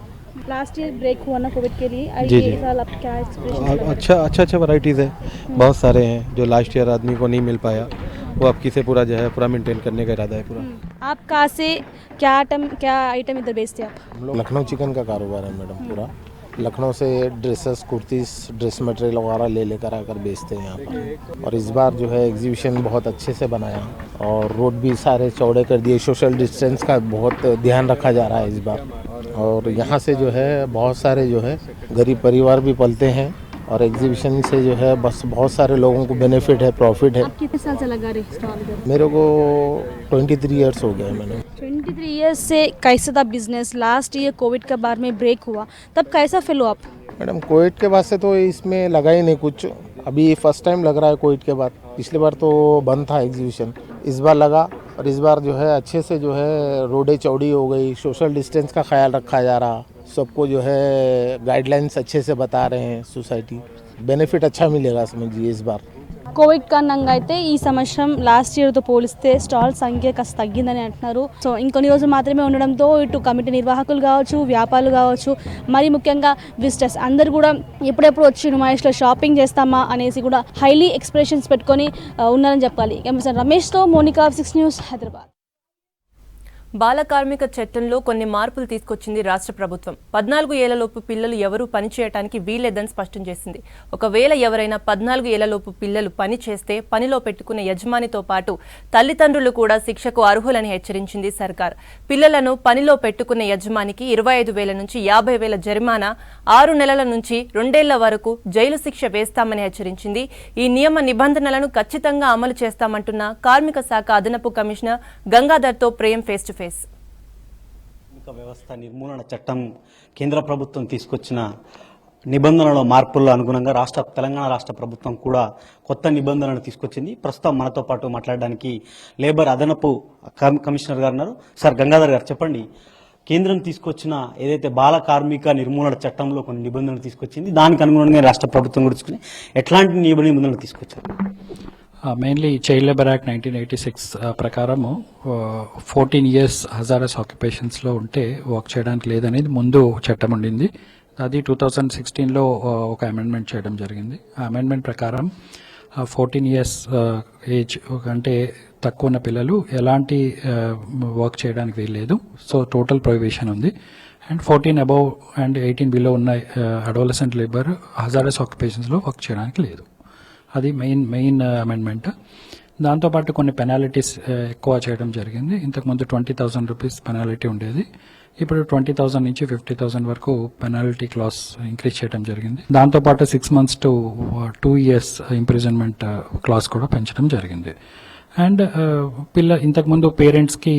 लास्ट ईयर ब्रेक हुआ ना कोविड के लिए, जी साल आप क्या एक्सपीरियंस? अच्छा वैराइटीज़ है, बहुत सारे हैं जो लास्ट ईयर आदमी को नहीं मिल पाया, वो अब की से पूरा जो है पूरा मेंटेन करने का इरादा है पूरा. आप कहाँ से क्या आइटम इधर बेचते हैं आप? लखनऊ चिकन का कारोबार है मैडम पूरा. लखनऊ से ड्रेसेस, कुर्तीस, ड्रेस मटेरियल वगैरह लेकर आकर बेचते हैं यहाँ पर. और इस बार जो है एग्जीबिशन बहुत अच्छे से बनाया और रोड भी सारे चौड़े कर दिए. सोशल डिस्टेंस का बहुत ध्यान रखा जा रहा है इस बार. और यहाँ से जो है बहुत सारे जो है गरीब परिवार भी पलते हैं और एग्जीबिशन से जो है बस बहुत सारे लोगों को बेनिफिट है, प्रॉफिट है. आप कितने साल से लगा रहे स्टॉल इधर? मेरे को 23 इयर्स हो गए मैंने. 23 ईयर्स से कैसा था बिजनेस? लास्ट ईयर कोविड के बाद में ब्रेक हुआ, तब कैसा फील हुआ आप? मैडम कोविड के बाद से तो इसमें लगा ही नहीं कुछ. अभी फर्स्ट टाइम लग रहा है कोविड के बाद. पिछली बार तो बंद था एग्जीबिशन, इस बार लगा. और इस बार जो है अच्छे से जो है रोडें चौड़ी हो गई, सोशल डिस्टेंस का ख्याल रखा जा रहा, सबको जो है गाइडलाइंस अच्छे से बता रहे हैं सोसाइटी. बेनिफिट अच्छा मिलेगा समझिए इस बार. కోవిడ్ కారణంగా అయితే ఈ సంవత్సరం లాస్ట్ ఇయర్తో పోలిస్తే స్టాల్ సంఖ్య కాస్త తగ్గిందని అంటున్నారు. సో ఇంకొన్ని రోజులు మాత్రమే ఉండడంతో ఇటు కమిటీ నిర్వాహకులు కావచ్చు, వ్యాపారులు కావచ్చు, మరి ముఖ్యంగా విజిటర్స్ అందరూ కూడా ఎప్పుడెప్పుడు వచ్చి నుమాయిష్లో షాపింగ్ చేస్తామా అనేసి కూడా హైలీ ఎక్స్ప్రెషన్స్ పెట్టుకొని ఉన్నారని చెప్పాలి. ఎంఎస్ఎన్ రమేష్తో మోనికా, 6 న్యూస్, హైదరాబాద్. బాల కార్మిక చట్టంలో కొన్ని మార్పులు తీసుకొచ్చింది రాష్ట్ర ప్రభుత్వం. 14 ఏళ్లలోపు పిల్లలు ఎవరూ పని చేయడానికి వీల్లేదని స్పష్టం చేసింది. ఒకవేళ ఎవరైనా 14 ఏళ్లలోపు పిల్లలు పని చేస్తే పనిలో పెట్టుకునే యజమానితో పాటు తల్లిదండ్రులు కూడా శిక్షకు అర్హులని హెచ్చరించింది సర్కార్. పిల్లలను పనిలో పెట్టుకునే యజమానికి 25,000 నుంచి 50,000 జరిమానా, 6 నెలల నుంచి 2 ఏళ్ల వరకు జైలు శిక్ష వేస్తామని హెచ్చరించింది. ఈ నియమ నిబంధనలను ఖచ్చితంగా అమలు చేస్తామంటున్న కార్మిక శాఖ అదనపు కమిషనర్ గంగాధర్తో ప్రేమ్ ఫేస్ టు ఫేస్. వ్యవస్థ నిర్మూలన చట్టం కేంద్ర ప్రభుత్వం తీసుకొచ్చిన నిబంధనల మార్పుల్లో అనుగుణంగా తెలంగాణ రాష్ట్ర ప్రభుత్వం కూడా కొత్త నిబంధనలు తీసుకొచ్చింది. ప్రస్తుతం మనతో పాటు మాట్లాడడానికి లేబర్ అదనపు కమిషనర్ గారు ఉన్నారు. సార్ గంగాధర్ గారు, చెప్పండి, కేంద్రం తీసుకొచ్చిన ఏదైతే బాల కార్మిక నిర్మూలన చట్టంలో కొన్ని నిబంధనలు తీసుకొచ్చింది, దానికి అనుగుణంగా రాష్ట్ర ప్రభుత్వం కూడా తీసుకుని ఎట్లాంటి నిబంధనలు తీసుకొచ్చారు? మెయిన్లీ చైల్డ్ లేబర్ యాక్ట్ 1986 ప్రకారము 14 years హజారస్ ఆక్యుపేషన్స్లో ఉంటే వర్క్ చేయడానికి లేదనేది ముందు చట్టం ఉండింది. అది 2016లో ఒక అమెండ్మెంట్ చేయడం జరిగింది. ఆ అమెండ్మెంట్ ప్రకారం 14 years ఏజ్ అంటే తక్కువ ఉన్న పిల్లలు ఎలాంటి వర్క్ చేయడానికి వీల్లేదు. సో టోటల్ ప్రొహిబిషన్ ఉంది. అండ్ 14 above అండ్ 18 below ఉన్న అడోలసెంట్ లేబర్ హజారస్ ఆక్యుపేషన్స్లో వర్క్ చేయడానికి లేదు. అది మెయిన్ అమెండ్మెంట్. దాంతోపాటు కొన్ని పెనాలిటీస్ ఎక్కువ చేయడం జరిగింది. ఇంతకుముందు 20,000 రూపీస్ పెనాలిటీ ఉండేది, ఇప్పుడు 20,000 నుంచి 50,000 వరకు పెనాలిటీ క్లాస్ ఇంక్రీజ్ చేయడం జరిగింది. దాంతోపాటు 6 months to 2 years imprisonment class కూడా పెంచడం జరిగింది. అండ్ ఇంతకుముందు పేరెంట్స్కి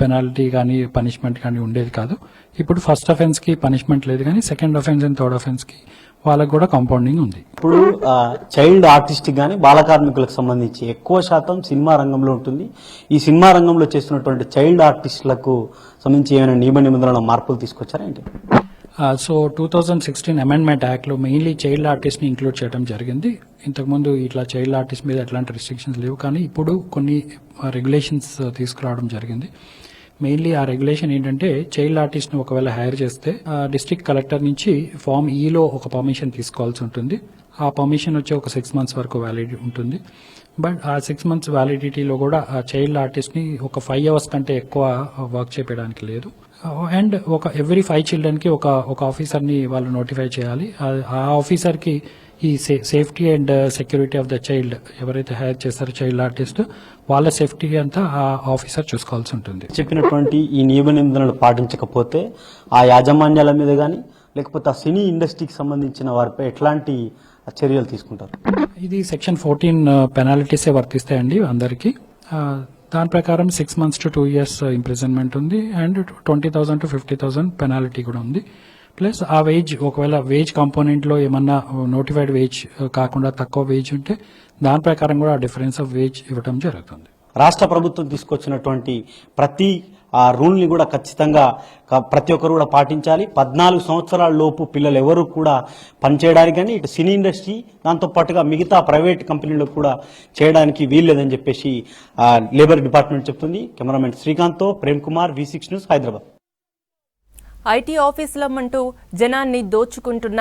పెనాల్టీ కానీ పనిష్మెంట్ కానీ ఉండేది కాదు. ఇప్పుడు ఫస్ట్ అఫెన్స్కి పనిష్మెంట్ లేదు, కానీ సెకండ్ అఫెన్స్ అండ్ థర్డ్ అఫెన్స్కి వాళ్ళకు కూడా కాంపౌండింగ్ ఉంది. ఇప్పుడు చైల్డ్ ఆర్టిస్ట్ కానీ బాల కార్మికులకు సంబంధించి ఎక్కువ శాతం సినిమా రంగంలో ఉంటుంది. ఈ సినిమా రంగంలో చేస్తున్నటువంటి చైల్డ్ ఆర్టిస్టులకు సంబంధించి ఏమైనా నియమ నిబంధనల మార్పులు తీసుకొచ్చారా ఏంటి? సో 2016 అమెండ్మెంట్ యాక్ట్లో మెయిన్లీ చైల్డ్ ఆర్టిస్ట్ని ఇంక్లూడ్ చేయడం జరిగింది. ఇంతకుముందు ఇట్లా చైల్డ్ ఆర్టిస్ట్ మీద ఎట్లాంటి రిస్ట్రిక్షన్స్ లేవు, కానీ ఇప్పుడు కొన్ని రెగ్యులేషన్స్ తీసుకురావడం జరిగింది. మెయిన్లీ ఆ రెగ్యులేషన్ ఏంటంటే చైల్డ్ ఆర్టిస్ట్ని ఒకవేళ హైర్ చేస్తే డిస్ట్రిక్ట్ కలెక్టర్ నుంచి ఫామ్ ఈలో ఒక పర్మిషన్ తీసుకోవాల్సి ఉంటుంది. ఆ పర్మిషన్ వచ్చి ఒక 6 months వరకు వ్యాలిడిటీ ఉంటుంది. బట్ ఆ 6 months వ్యాలిడిటీలో కూడా ఆ చైల్డ్ ఆర్టిస్ట్ని ఒక 5 hours కంటే ఎక్కువ వర్క్ చేయడానికి లేదు. అండ్ ఎవ్రీ 5 childrenకి ఒక ఆఫీసర్ని వాళ్ళు నోటిఫై చేయాలి. ఆ ఆఫీసర్కి ఈ safety and security of the child ఎవరైతే హైర్ చేస్తారో చైల్డ్ ఆర్టిస్ట్ వాళ్ళ సేఫ్టీ అంతా ఆ ఆఫీసర్ చూసుకోవాల్సి ఉంటుంది. చెప్పినటువంటి ఈ నియమ నిబంధనలు పాటించకపోతే ఆ యాజమాన్యాల మీద కానీ లేకపోతే ఆ సినీ ఇండస్ట్రీకి సంబంధించిన వారిపై ఎట్లాంటి చర్యలు తీసుకుంటారు? ఇది సెక్షన్ 14 పెనాలిటీసే వర్తిస్తాయండి అందరికీ. దాని ప్రకారం 6 months to 2 years ఇంప్రిజన్మెంట్ ఉంది అండ్ 20,000 to 50,000 పెనాలిటీ కూడా ఉంది. ప్లస్ ఆ వేజ్ ఒకవేళ వేజ్ కాంపోనెంట్లో ఏమన్నా నోటిఫైడ్ వేజ్ కాకుండా తక్కువ వేజ్ ఉంటే దాని ప్రకారం కూడా డిఫరెన్స్ ఆఫ్ వేజ్ ఇవ్వడం జరుగుతుంది. రాష్ట్ర ప్రభుత్వం తీసుకొచ్చినటువంటి ప్రతి ఆ రూల్ని కూడా ఖచ్చితంగా ప్రతి ఒక్కరు కూడా పాటించాలి. 14 సంవత్సరాల లోపు పిల్లలు ఎవరు కూడా పనిచేయడానికి కానీ ఇటు సినీ ఇండస్ట్రీ దాంతో పాటుగా మిగతా ప్రైవేట్ కంపెనీలకు కూడా చేయడానికి వీల్లేదని చెప్పేసి లేబర్ డిపార్ట్మెంట్ చెప్తుంది. కెమెరామెన్ శ్రీకాంత్తో Prem Kumar, V6 news, Hyderabad. IT ఆఫీసులమంటూ జనాన్ని దోచుకుంటున్న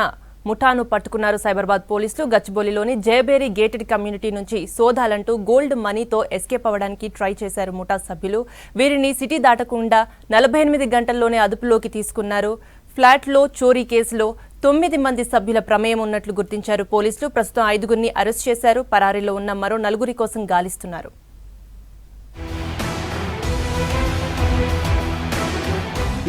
ముఠాను పట్టుకున్నారు సైబరాబాద్ పోలీసులు. గచ్చిబౌలిలోని జయబేరి గేటెడ్ కమ్యూనిటీ నుంచి సోదాలంటూ గోల్డ్ మనీతో ఎస్కేప్ అవ్వడానికి ట్రై చేశారు ముఠా సభ్యులు. వీరిని సిటీ దాటకుండా 48 గంటల్లోనే అదుపులోకి తీసుకున్నారు. ఫ్లాట్లో చోరీ కేసులో 9 మంది సభ్యుల ప్రమేయం ఉన్నట్లు గుర్తించారు పోలీసులు. ప్రస్తుతం 5గురిని అరెస్ట్ చేశారు. పరారీలో ఉన్న మరో 4 కోసం గాలిస్తున్నారు.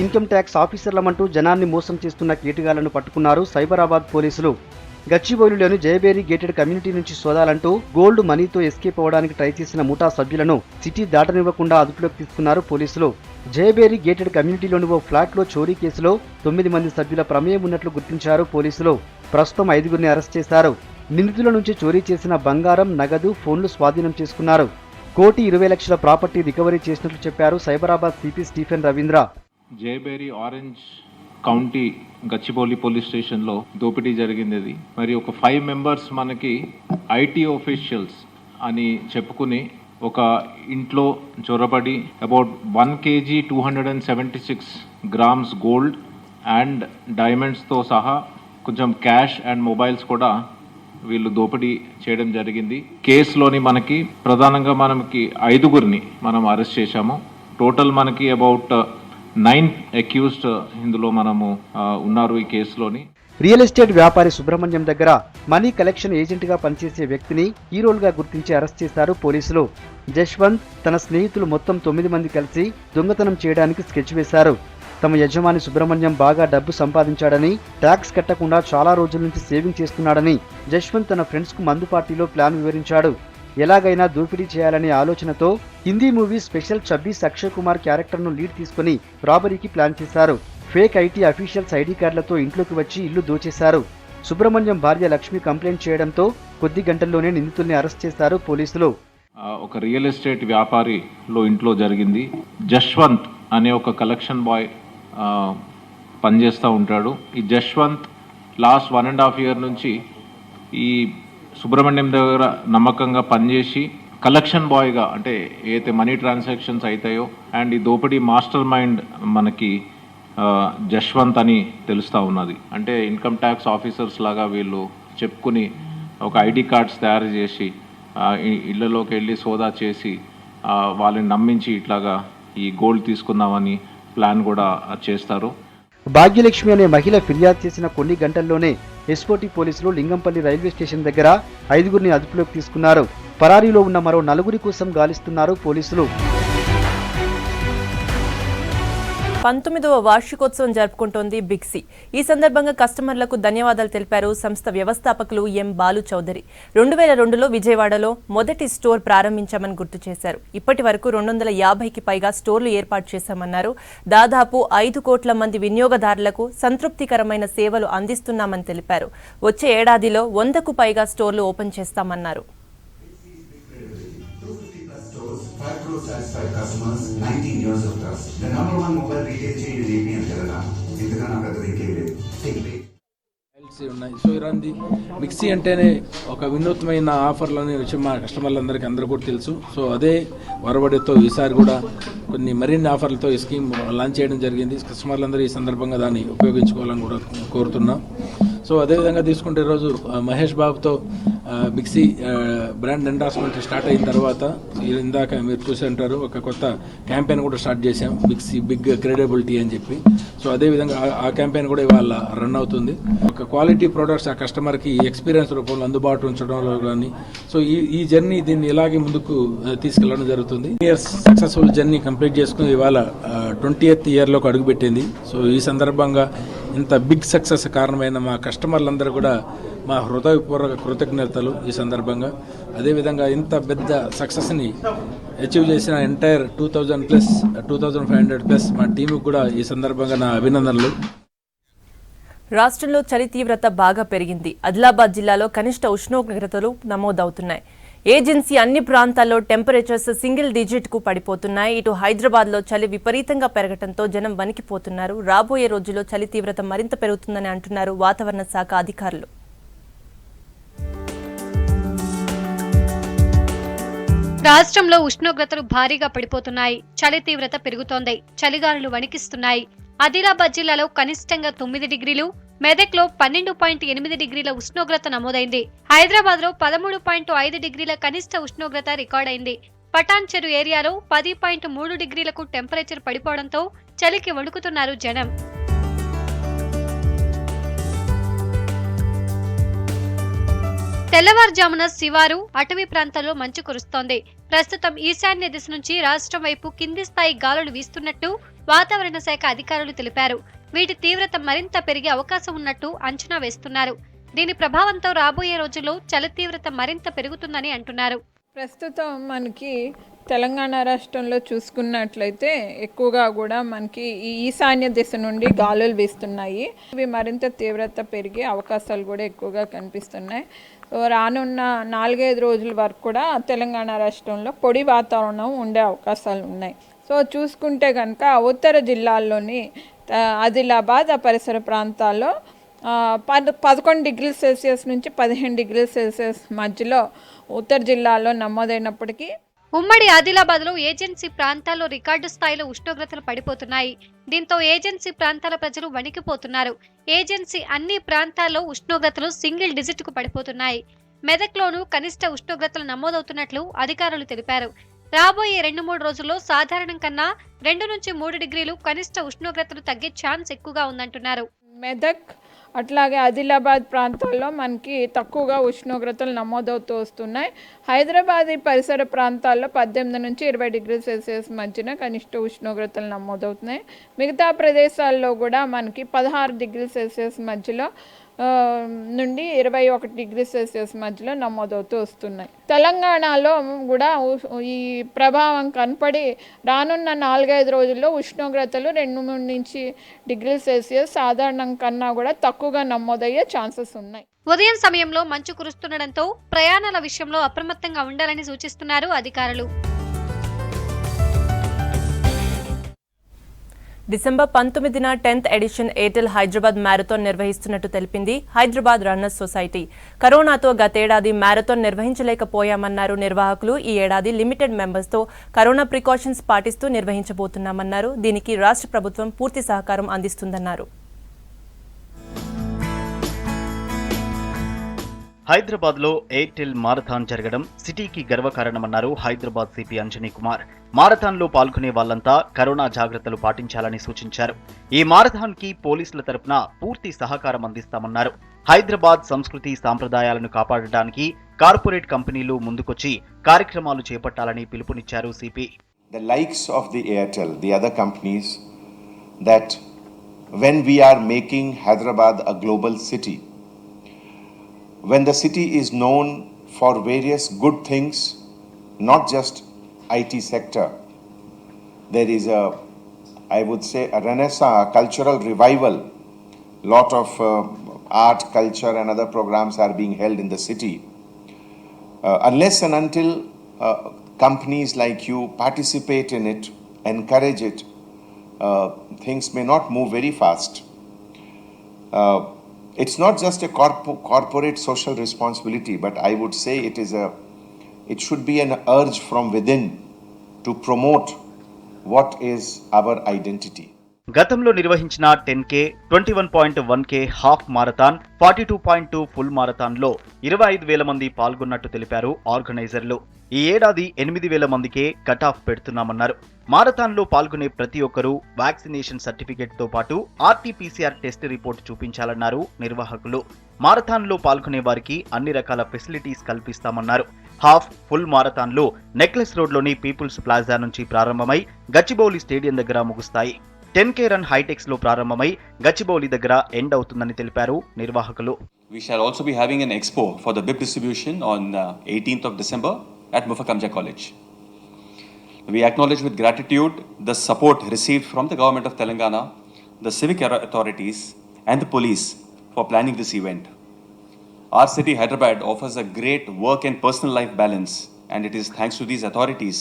ఇన్కమ్ ట్యాక్స్ ఆఫీసర్లమంటూ జనాన్ని మోసం చేస్తున్న కేటుగాళ్లను పట్టుకున్నారు సైబరాబాద్ పోలీసులు. గచ్చిబౌలిలోని జయబేరి గేటెడ్ కమ్యూనిటీ నుంచి సోదాలంటూ గోల్డ్ మనీతో ఎస్కేప్ అవ్వడానికి ట్రై చేసిన ముఠా సభ్యులను సిటీ దాటనివ్వకుండా అదుపులోకి తీసుకున్నారు పోలీసులు. జయబేరి గేటెడ్ కమ్యూనిటీలోని ఓ ఫ్లాట్లో చోరీ కేసులో 9 మంది సభ్యుల ప్రమేయం ఉన్నట్లు గుర్తించారు పోలీసులు. ప్రస్తుతం 5గురిని అరెస్ట్ చేశారు. నిందితుల నుంచి చోరీ చేసిన బంగారం, నగదు, ఫోన్లు స్వాధీనం చేసుకున్నారు. 1,20,00,000 ప్రాపర్టీ రికవరీ చేసినట్లు చెప్పారు Cyberabad CP Stephen Ravindra. Jayabheri orange county Gachibowli police స్టేషన్లో దోపిడీ జరిగింది. మరి ఒక 5 members మనకి ఐటీ ఆఫీషియల్స్ అని చెప్పుకుని ఒక ఇంట్లో చొరబడి about 1 kg 276 grams gold and డైమండ్స్తో సహా కొంచెం క్యాష్ అండ్ మొబైల్స్ కూడా వీళ్ళు దోపిడీ చేయడం జరిగింది. కేసులోని మనకి ప్రధానంగా మనకి 5గురిని మనం అరెస్ట్ చేశాము. టోటల్ మనకి అబౌట్ 9 accused ఇందులో మనము ఉన్నారు ఈ కేసులోని. రియల్ ఎస్టేట్ వ్యాపారి సుబ్రహ్మణ్యం దగ్గర మనీ కలెక్షన్ ఏజెంట్గా పనిచేసే వ్యక్తిని హీరోలుగా గుర్తించి అరెస్ట్ చేశారు పోలీసులు. జశ్వంత్ తన స్నేహితులు మొత్తం 9 మంది కలిసి దొంగతనం చేయడానికి స్కెచ్ వేశారు. తమ యజమాని సుబ్రహ్మణ్యం బాగా డబ్బు సంపాదించాడని, ట్యాక్స్ కట్టకుండా చాలా రోజుల నుంచి సేవింగ్ చేస్తున్నాడని జశ్వంత్ తన ఫ్రెండ్స్కు మందు పార్టీలో ప్లాన్ వివరించాడు. ఎలాగైనా దోపిడీ చేయాలనే ఆలోచనతో హిందీ మూవీ స్పెషల్ 26 అక్షయ్ కుమార్ క్యారెక్టర్ను లీడ్ తీసుకుని రాబరీకి ప్లాన్ చేశారు. ఫేక్ ఐటీ అఫీషియల్స్ ఐడి కార్డులతో ఇంట్లోకి వచ్చి ఇల్లు దోచేశారు. సుబ్రహ్మణ్యం భార్య లక్ష్మి కంప్లైంట్ చేయడంతో కొద్ది గంటల్లోనే నిందితుల్ని అరెస్ట్ చేశారు పోలీసులు. ఒక రియల్ ఎస్టేట్ వ్యాపారిలో ఇంట్లో జరిగింది. జశ్వంత్ అనే ఒక కలెక్షన్ బాయ్ పనిచేస్తూ ఉంటాడు. ఈ జశ్వంత్ లాస్ట్ 1.5 year నుంచి ఈ సుబ్రహ్మణ్యం దగ్గర నమ్మకంగా పనిచేసి కలెక్షన్ బాయ్గా అంటే ఏదైతే మనీ ట్రాన్సాక్షన్స్ అవుతాయో అండ్ ఈ దోపిడీ మాస్టర్ మైండ్ మనకి జశ్వంత్ అని తెలుస్తూ ఉన్నది. అంటే ఇన్కమ్ ట్యాక్స్ ఆఫీసర్స్ లాగా వీళ్ళు చెప్పుకుని ఒక ఐడి కార్డ్స్ తయారు చేసి ఇళ్లలోకి వెళ్ళి సోదా చేసి వాళ్ళని నమ్మించి ఇట్లాగా ఈ గోల్డ్ తీసుకుందామని ప్లాన్ కూడా చేస్తారు. భాగ్యలక్ష్మి అనే మహిళ ఫిర్యాదు చేసిన కొన్ని గంటల్లోనే ఎస్పోటీ పోలీసులు లింగంపల్లి రైల్వే స్టేషన్ దగ్గర 5గురిని అదుపులోకి తీసుకున్నారు. పరారీలో ఉన్న మరో 4 కోసం గాలిస్తున్నారు పోలీసులు. 19వ వార్షికోత్సవం జరుపుకుంటోంది బిగ్ సి. ఈ సందర్భంగా కస్టమర్లకు ధన్యవాదాలు తెలిపారు సంస్థ వ్యవస్థాపకులు ఎం బాలు చౌదరి. 2002లో విజయవాడలో మొదటి స్టోర్ ప్రారంభించామని గుర్తు చేశారు. ఇప్పటి వరకు 250కి పైగా స్టోర్లు ఏర్పాటు చేశామన్నారు. దాదాపు 5 కోట్ల మంది వినియోగదారులకు సంతృప్తికరమైన సేవలు అందిస్తున్నామని తెలిపారు. వచ్చే ఏడాదిలో 100కు పైగా స్టోర్లు ఓపెన్ చేస్తామన్నారు. 5 crore satisfied customers, 19 years of trust. The number one mobile retail chain in AP and Telangana. ఇంతకన్నా పెద్దది ఇంకేం లేదు. ఉన్నాయి. సో ఇలాంటి మిక్సీ అంటేనే ఒక వినూత్నమైన ఆఫర్లని విషయం మా కస్టమర్లందరికీ అందరూ కూడా తెలుసు. సో అదే వరవడితో ఈసారి కూడా మరిన్ని ఆఫర్లతో ఈ స్కీమ్ లాంచ్ చేయడం జరిగింది. కస్టమర్లందరూ ఈ సందర్భంగా దాన్ని ఉపయోగించుకోవాలని కూడా కోరుతున్నాం. సో అదేవిధంగా తీసుకుంటే ఈరోజు మహేష్ బాబుతో మిక్సీ బ్రాండ్ ఎండార్స్మెంట్ స్టార్ట్ అయిన తర్వాత ఇందాక మీరు చూసి ఉంటారు ఒక కొత్త క్యాంపెయిన్ కూడా స్టార్ట్ చేశాం, మిక్సీ బిగ్ క్రెడిబిలిటీ అని చెప్పి. సో అదేవిధంగా ఆ క్యాంపెయిన్ కూడా ఇవాళ రన్ అవుతుంది. ఒక క్వాలిటీ ప్రొడక్ట్స్ ఆ కస్టమర్కి ఎక్స్పీరియన్స్ రూపంలో అందుబాటు ఉంచడంలో కానీ సో ఈ జర్నీ దీన్ని ఇలాగే ముందుకు తీసుకెళ్లడం జరుగుతుంది. ఇయర్స్ సక్సెస్ఫుల్ జర్నీ కంప్లీట్ చేసుకుని ఇవాళ 20th ఇయర్లోకి అడుగుపెట్టింది. సో ఈ సందర్భంగా ఇంత బిగ్ సక్సెస్ కారణమైన మా కస్టమర్లందరూ కూడా మా హృదయపూర్వక కృతజ్ఞతలు ఈ సందర్భంగా. అదేవిధంగా ఇంత పెద్ద సక్సెస్ని అచీవ్ చేసిన ఎంటైర్ 2000+ 2500+ మా టీంకి కూడా ఈ సందర్భంగా నా అభినందనలు. రాష్ట్రంలో చలి తీవ్రత బాగా పెరిగింది. ఆదిలాబాద్ జిల్లాలో కనిష్ట ఉష్ణోగ్రతలు నమోదవుతున్నాయి. ఏజెన్సీ అన్ని ప్రాంతాల్లో టెంపరేచర్స్ సింగిల్ డిజిట్కు పడిపోతున్నాయి. ఇటు హైదరాబాద్లో చలి విపరీతంగా పెరగడంతో జనం వణికిపోతున్నారు. రాబోయే రోజుల్లో చలి తీవ్రత మరింత పెరుగుతుందని అంటున్నారు వాతావరణ శాఖ అధికారులు. రాష్ట్రంలో ఉష్ణోగ్రతలు భారీగా పడిపోతున్నాయి. చలి తీవ్రత పెరుగుతోంది. చలిగాలులు వణికిస్తున్నాయి. ఆదిలాబాద్ జిల్లాలో కనిష్టంగా 9 డిగ్రీలు, మెదక్లో 12.8 డిగ్రీల ఉష్ణోగ్రత నమోదైంది. హైదరాబాద్ లో 13.5 డిగ్రీల కనిష్ట ఉష్ణోగ్రత రికార్డైంది. పటాన్ చెరు ఏరియాలో 10.3 డిగ్రీలకు టెంపరేచర్ పడిపోవడంతో చలికి వణుకుతున్నారు జనం. తెల్లవారుజామున శివారు, అటవీ ప్రాంతాల్లో మంచు కురుస్తోంది. ప్రస్తుతం ఈశాన్య దిశ నుంచి రాష్ట్రం వైపు కింది స్థాయి గాలులు వీస్తున్నట్టు వాతావరణ శాఖ అధికారులు తెలిపారు. వీటి తీవ్రత మరింత పెరిగే అవకాశం ఉన్నట్టు అంచనా వేస్తున్నారు. దీని ప్రభావంతో రాబోయే రోజుల్లో చలి తీవ్రత మరింత పెరుగుతుందని అంటున్నారు. ప్రస్తుతం మనకి తెలంగాణ రాష్ట్రంలో చూసుకున్నట్లయితే ఎక్కువగా కూడా మనకి ఈ ఈశాన్య దిశ నుండి గాలులు వీస్తున్నాయి. ఇవి మరింత తీవ్రత పెరిగే అవకాశాలు కూడా ఎక్కువగా కనిపిస్తున్నాయి. రానున్న 4-5 రోజుల వరకు కూడా తెలంగాణ రాష్ట్రంలో పొడి వాతావరణం ఉండే అవకాశాలు ఉన్నాయి. సో చూసుకుంటే కనుక ఉత్తర జిల్లాల్లోని ఆదిలాబాద్ ఆ పరిసర ప్రాంతాల్లో 11 డిగ్రీల సెల్సియస్ నుంచి 15 డిగ్రీల సెల్సియస్ మధ్యలో ఉత్తర జిల్లాలో నమోదైనప్పటికీ ఉమ్మడి ఆదిలాబాద్ లో ఏజెన్సీ ప్రాంతాల్లో రికార్డు స్థాయిలో ఉష్ణోగ్రతలు పడిపోతున్నాయి. దీంతో ఏజెన్సీ ప్రాంతాల ప్రజలు వణికిపోతున్నారు. ఏజెన్సీ అన్ని ప్రాంతాల్లో ఉష్ణోగ్రతలు సింగిల్ డిజిట్ కు పడిపోతున్నాయి. మెదక్లోనూ కనిష్ట ఉష్ణోగ్రతలు నమోదవుతున్నట్లు అధికారులు తెలిపారు. రాబోయే 2-3 రోజుల్లో సాధారణం కన్నా 2 నుంచి 3 డిగ్రీలు కనిష్ట ఉష్ణోగ్రతలు తగ్గే ఛాన్స్ ఎక్కువగా ఉందంటున్నారు. మెదక్ అట్లాగే ఆదిలాబాద్ ప్రాంతాల్లో మనకి తక్కువగా ఉష్ణోగ్రతలు నమోదవుతూ వస్తున్నాయి. హైదరాబాద్ పరిసర ప్రాంతాల్లో 18 నుంచి 20 డిగ్రీల సెల్సియస్ మధ్యన కనిష్ట ఉష్ణోగ్రతలు నమోదవుతున్నాయి. మిగతా ప్రదేశాల్లో కూడా మనకి 16 డిగ్రీల సెల్సియస్ మధ్యలో నుండి 21 డిగ్రీ సెల్సియస్ మధ్యలో నమోదవుతూ వస్తున్నాయి. తెలంగాణలో కూడా ఈ ప్రభావం కనపడి రానున్న 4-5 రోజుల్లో ఉష్ణోగ్రతలు 2-3 నుంచి డిగ్రీల సెల్సియస్ సాధారణం కన్నా కూడా తక్కువగా నమోదయ్యే ఛాన్సెస్ ఉన్నాయి. ఉదయం సమయంలో మంచు కురుస్తుండటంతో ప్రయాణాల విషయంలో అప్రమత్తంగా ఉండాలని సూచిస్తున్నారు అధికారులు. డిసెంబర్ 19న 10th edition Airtel Hyderabad marathon నిర్వహిస్తున్నట్టు తెలిపింది హైదరాబాద్ రన్నర్స్ సొసైటీ. కరోనాతో గతేడాది మ్యారథాన్ నిర్వహించలేకపోయామన్నారు నిర్వాహకులు. ఈ ఏడాది లిమిటెడ్ మెంబర్స్తో కరోనా ప్రికాషన్స్ పాటిస్తూ నిర్వహించబోతున్నామన్నారు. దీనికి రాష్ట్ర ప్రభుత్వం పూర్తి సహకారం అందిస్తుందన్నారు. హైదరాబాద్లో ఎయిర్టెల్ మారథాన్ జరగడం సిటీకి గర్వకారణమన్నారు హైదరాబాద్ సిపి అంజనీ కుమార్. మారథాన్లో పాల్గొనే వాళ్లంతా కరోనా జాగ్రత్తలు పాటించాలని సూచించారు. ఈ మారథాన్కి పోలీసుల తరపున పూర్తి సహకారం అందిస్తామన్నారు. హైదరాబాద్ సంస్కృతి సాంప్రదాయాలను కాపాడడానికి కార్పొరేట్ కంపెనీలు ముందుకొచ్చి కార్యక్రమాలు చేపట్టాలని పిలుపునిచ్చారు CP. The likes of the Airtel, the other companies, that when we are making Hyderabad a global city, when the city is known for various good things, not just IT sector, there is I would say a renaissance, a cultural revival. Lot of art, culture and other programs are being held in the city. Unless and until companies like you participate in it, encourage it, things may not move very fast. It's not just a corporate social responsibility, but I would say it should be an urge from within to promote what is our identity. గతంలో నిర్వహించిన 10K, 21.1K half marathon, 42.2 full మారథాన్లో 25,000 మంది పాల్గొన్నట్టు తెలిపారు ఆర్గనైజర్లు. ఈ ఏడాది 8,000 మందికే cut off పెడుతున్నామన్నారు. మారథాన్లో పాల్గొనే ప్రతి ఒక్కరూ వ్యాక్సినేషన్ సర్టిఫికేట్తో పాటు RT-PCR టెస్ట్ రిపోర్ట్ చూపించాలన్నారు నిర్వాహకులు. మారథాన్లో పాల్గొనే వారికి అన్ని రకాల ఫెసిలిటీస్ కల్పిస్తామన్నారు. హాఫ్, ఫుల్ మారథాన్లు నెక్లెస్ రోడ్లోని పీపుల్స్ ప్లాజా నుంచి ప్రారంభమై గచ్చిబౌలి స్టేడియం దగ్గర ముగుస్తాయి. 10K రన్ హైటెక్స్ లో ప్రారంభమై గచ్చిబౌలి దగ్గర ఎండ్ అవుతుందని తెలిపారు నిర్వాహకులు. We shall also be having an expo for the bib distribution on 18th of December at Mufakamja College. We acknowledge with gratitude the support received from the government of Telangana, the civic authorities and the police for planning this event. Our city Hyderabad offers a great work and personal life balance, and it is thanks to these authorities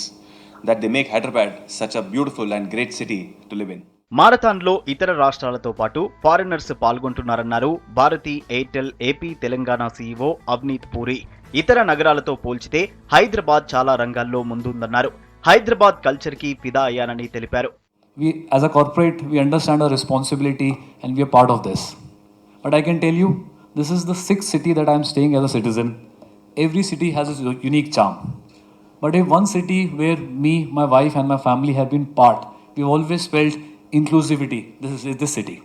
that they make Hyderabad such a beautiful and great city to live in. మారథాన్లో ఇతర రాష్ట్రాలతో పాటు foreigners పాల్గొంటున్నారన్నారు Bharti Airtel AP Telangana CEO Avneet Puri. ఇతర నగరాలతో పోల్చితే హైదరాబాద్ చాలా రంగాల్లో ముందుందన్నారు. Hyderabad culture కి ఫిదా అయ్యానని తెలిపారు. We as a corporate, we understand our responsibility and we are part of this. But I can tell you, this is the 6th city that I am staying as a citizen. Every city has its unique charm. But if one city where me, my wife and my family have been part, we've always felt inclusivity. This is this city.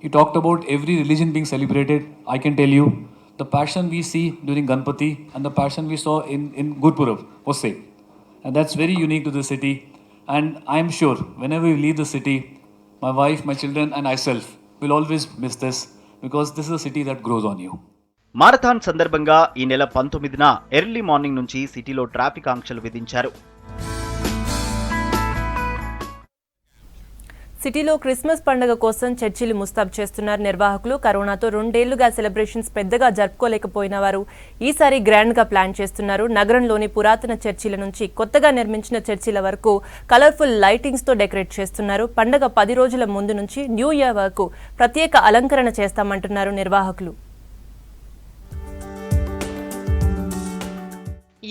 You talked about every religion being celebrated. I can tell you, the passion we see during Ganpati and the passion we saw in Gurpurab was same. And that's very unique to the city. And I'm sure whenever we leave the city, my wife, my children and myself will always miss this, because this is a city that grows on you. Marathon సందర్భంగా ఈ నెల 19న early morning నుంచి సిటీలో traffic ఆంక్షలు విధించారు. సిటీలో Christmas పండుగ కోసం చర్చిలు ముస్తాబు చేస్తున్నారు నిర్వాహకులు. కరోనాతో 2 ఏళ్లుగా సెలబ్రేషన్స్ పెద్దగా జరుపుకోలేకపోయిన వారు ఈసారి గ్రాండ్ గా ప్లాన్ చేస్తున్నారు. నగరంలోని పురాతన చర్చిల నుంచి కొత్తగా నిర్మించిన చర్చిల వరకు కలర్ఫుల్ లైటింగ్స్ తో డెకరేట్ చేస్తున్నారు. పండుగ 10 రోజుల ముందు నుంచి న్యూ ఇయర్ వరకు ప్రత్యేక అలంకరణ చేస్తామంటున్నారు నిర్వాహకులు.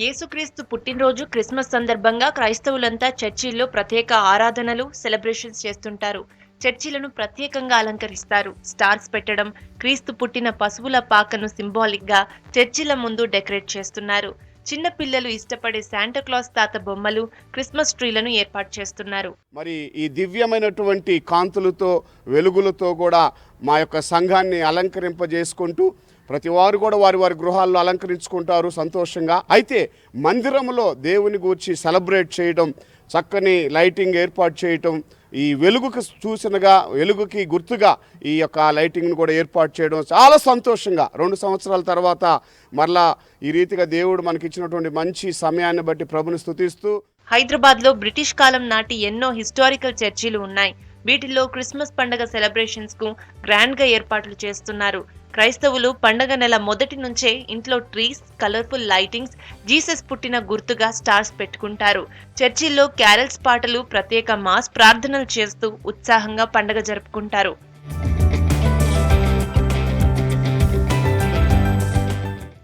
యేసుక్రీస్తు పుట్టినరోజు క్రిస్మస్ సందర్భంగా క్రైస్తవులంతా చర్చిల్లో ప్రత్యేక ఆరాధనలు, సెలబ్రేషన్స్ చేస్తుంటారు. చర్చిలను ప్రత్యేకంగా అలంకరిస్తారు. స్టార్స్ పెట్టడం, క్రీస్తు పుట్టిన పశువుల పాకను సింబాలిక్ గా చర్చిల ముందు డెకరేట్ చేస్తున్నారు. చిన్న పిల్లలు ఇష్టపడే శాంటాక్లాస్ తాత బొమ్మలు, క్రిస్మస్ ట్రీలను ఏర్పాటు చేస్తున్నారు. మరి ఈ దివ్యమైనటువంటి కాంతులతో, వెలుగులతో కూడా మా యొక్క సంఘాన్ని అలంకరింపజేసుకుంటూ ప్రతి వారు కూడా వారి వారి గృహాల్లో అలంకరించుకుంటారు సంతోషంగా. అయితే మందిరంలో దేవుని గూర్చి సెలబ్రేట్ చేయడం, చక్కని లైటింగ్ ఏర్పాటు చేయటం, ఈ వెలుగుకి సూచనగా, వెలుగుకి గుర్తుగా ఈ యొక్క లైటింగ్ను కూడా ఏర్పాటు చేయడం చాలా సంతోషంగా 2 సంవత్సరాల తర్వాత మరలా ఈ రీతిగా దేవుడు మనకిచ్చినటువంటి మంచి సమయాన్ని బట్టి ప్రభుని స్తుతిస్తూ. హైదరాబాద్లో బ్రిటిష్ కాలం నాటి ఎన్నో హిస్టారికల్ చర్చిలు ఉన్నాయి. వీటిల్లో క్రిస్మస్ పండుగ సెలబ్రేషన్స్ కు గ్రాండ్ గా ఏర్పాట్లు చేస్తున్నారు. క్రైస్తవులు పండగ నెల మొదటి నుంచే ఇంట్లో ట్రీస్, కలర్ఫుల్ లైటింగ్స్, జీసస్ పుట్టిన గుర్తుగా స్టార్స్ పెట్టుకుంటారు. చర్చిల్లో క్యారల్స్ పాటలు, ప్రత్యేక మాస్ ప్రార్థనలు చేస్తూ ఉత్సాహంగా పండగ జరుపుకుంటారు.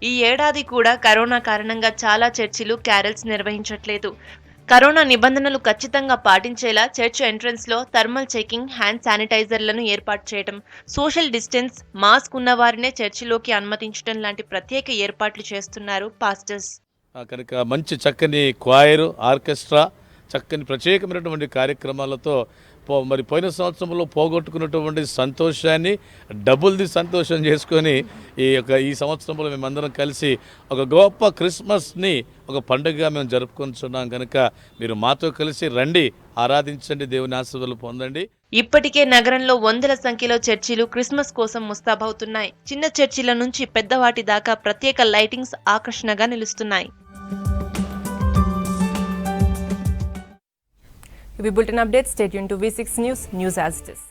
ఈ ఏడాది కూడా కరోనా కారణంగా చాలా చర్చిలు క్యారల్స్ నిర్వహించట్లేదు. కరోనా నిబంధనలు ఖచ్చితంగా పాటించేలా చర్చ్ ఎంట్రన్స్ లో థర్మల్ చెకింగ్, హ్యాండ్ శానిటైజర్లను ఏర్పాటు చేయడం, సోషల్ డిస్టెన్స్, మాస్క్ ఉన్న వారినే చర్చిలోకి అనుమతించడం లాంటి ప్రత్యేక ఏర్పాట్లు చేస్తున్నారు పాస్టర్స్. కనుక మంచి చక్కని క్వాయర్, ఆర్కెస్ట్రా, చక్కని ప్రత్యేకమైనటువంటి కార్యక్రమాలతో మరి పోయిన సంవత్సరంలో పోగొట్టుకున్నటువంటి సంతోషాన్ని డబుల్ది సంతోషం చేసుకొని ఈ సంవత్సరంలో మేమందరం కలిసి ఒక గొప్ప క్రిస్మస్ని ఒక పండుగగా మేము జరుపుకుంటున్నాం కనుక మీరు మాతో కలిసి రండి, ఆరాధించండి, దేవుని ఆశీర్వాదాలు పొందండి. ఇప్పటికే నగరంలో వందల సంఖ్యలో చర్చిలు క్రిస్మస్ కోసం ముస్తాబవుతున్నాయి. చిన్న చర్చిల నుంచి పెద్దవాటి దాకా ప్రత్యేక లైటింగ్స్ ఆకర్షణగా నిలుస్తున్నాయి. ఇవి bulletin updates. Stay tune to V6 news as it is.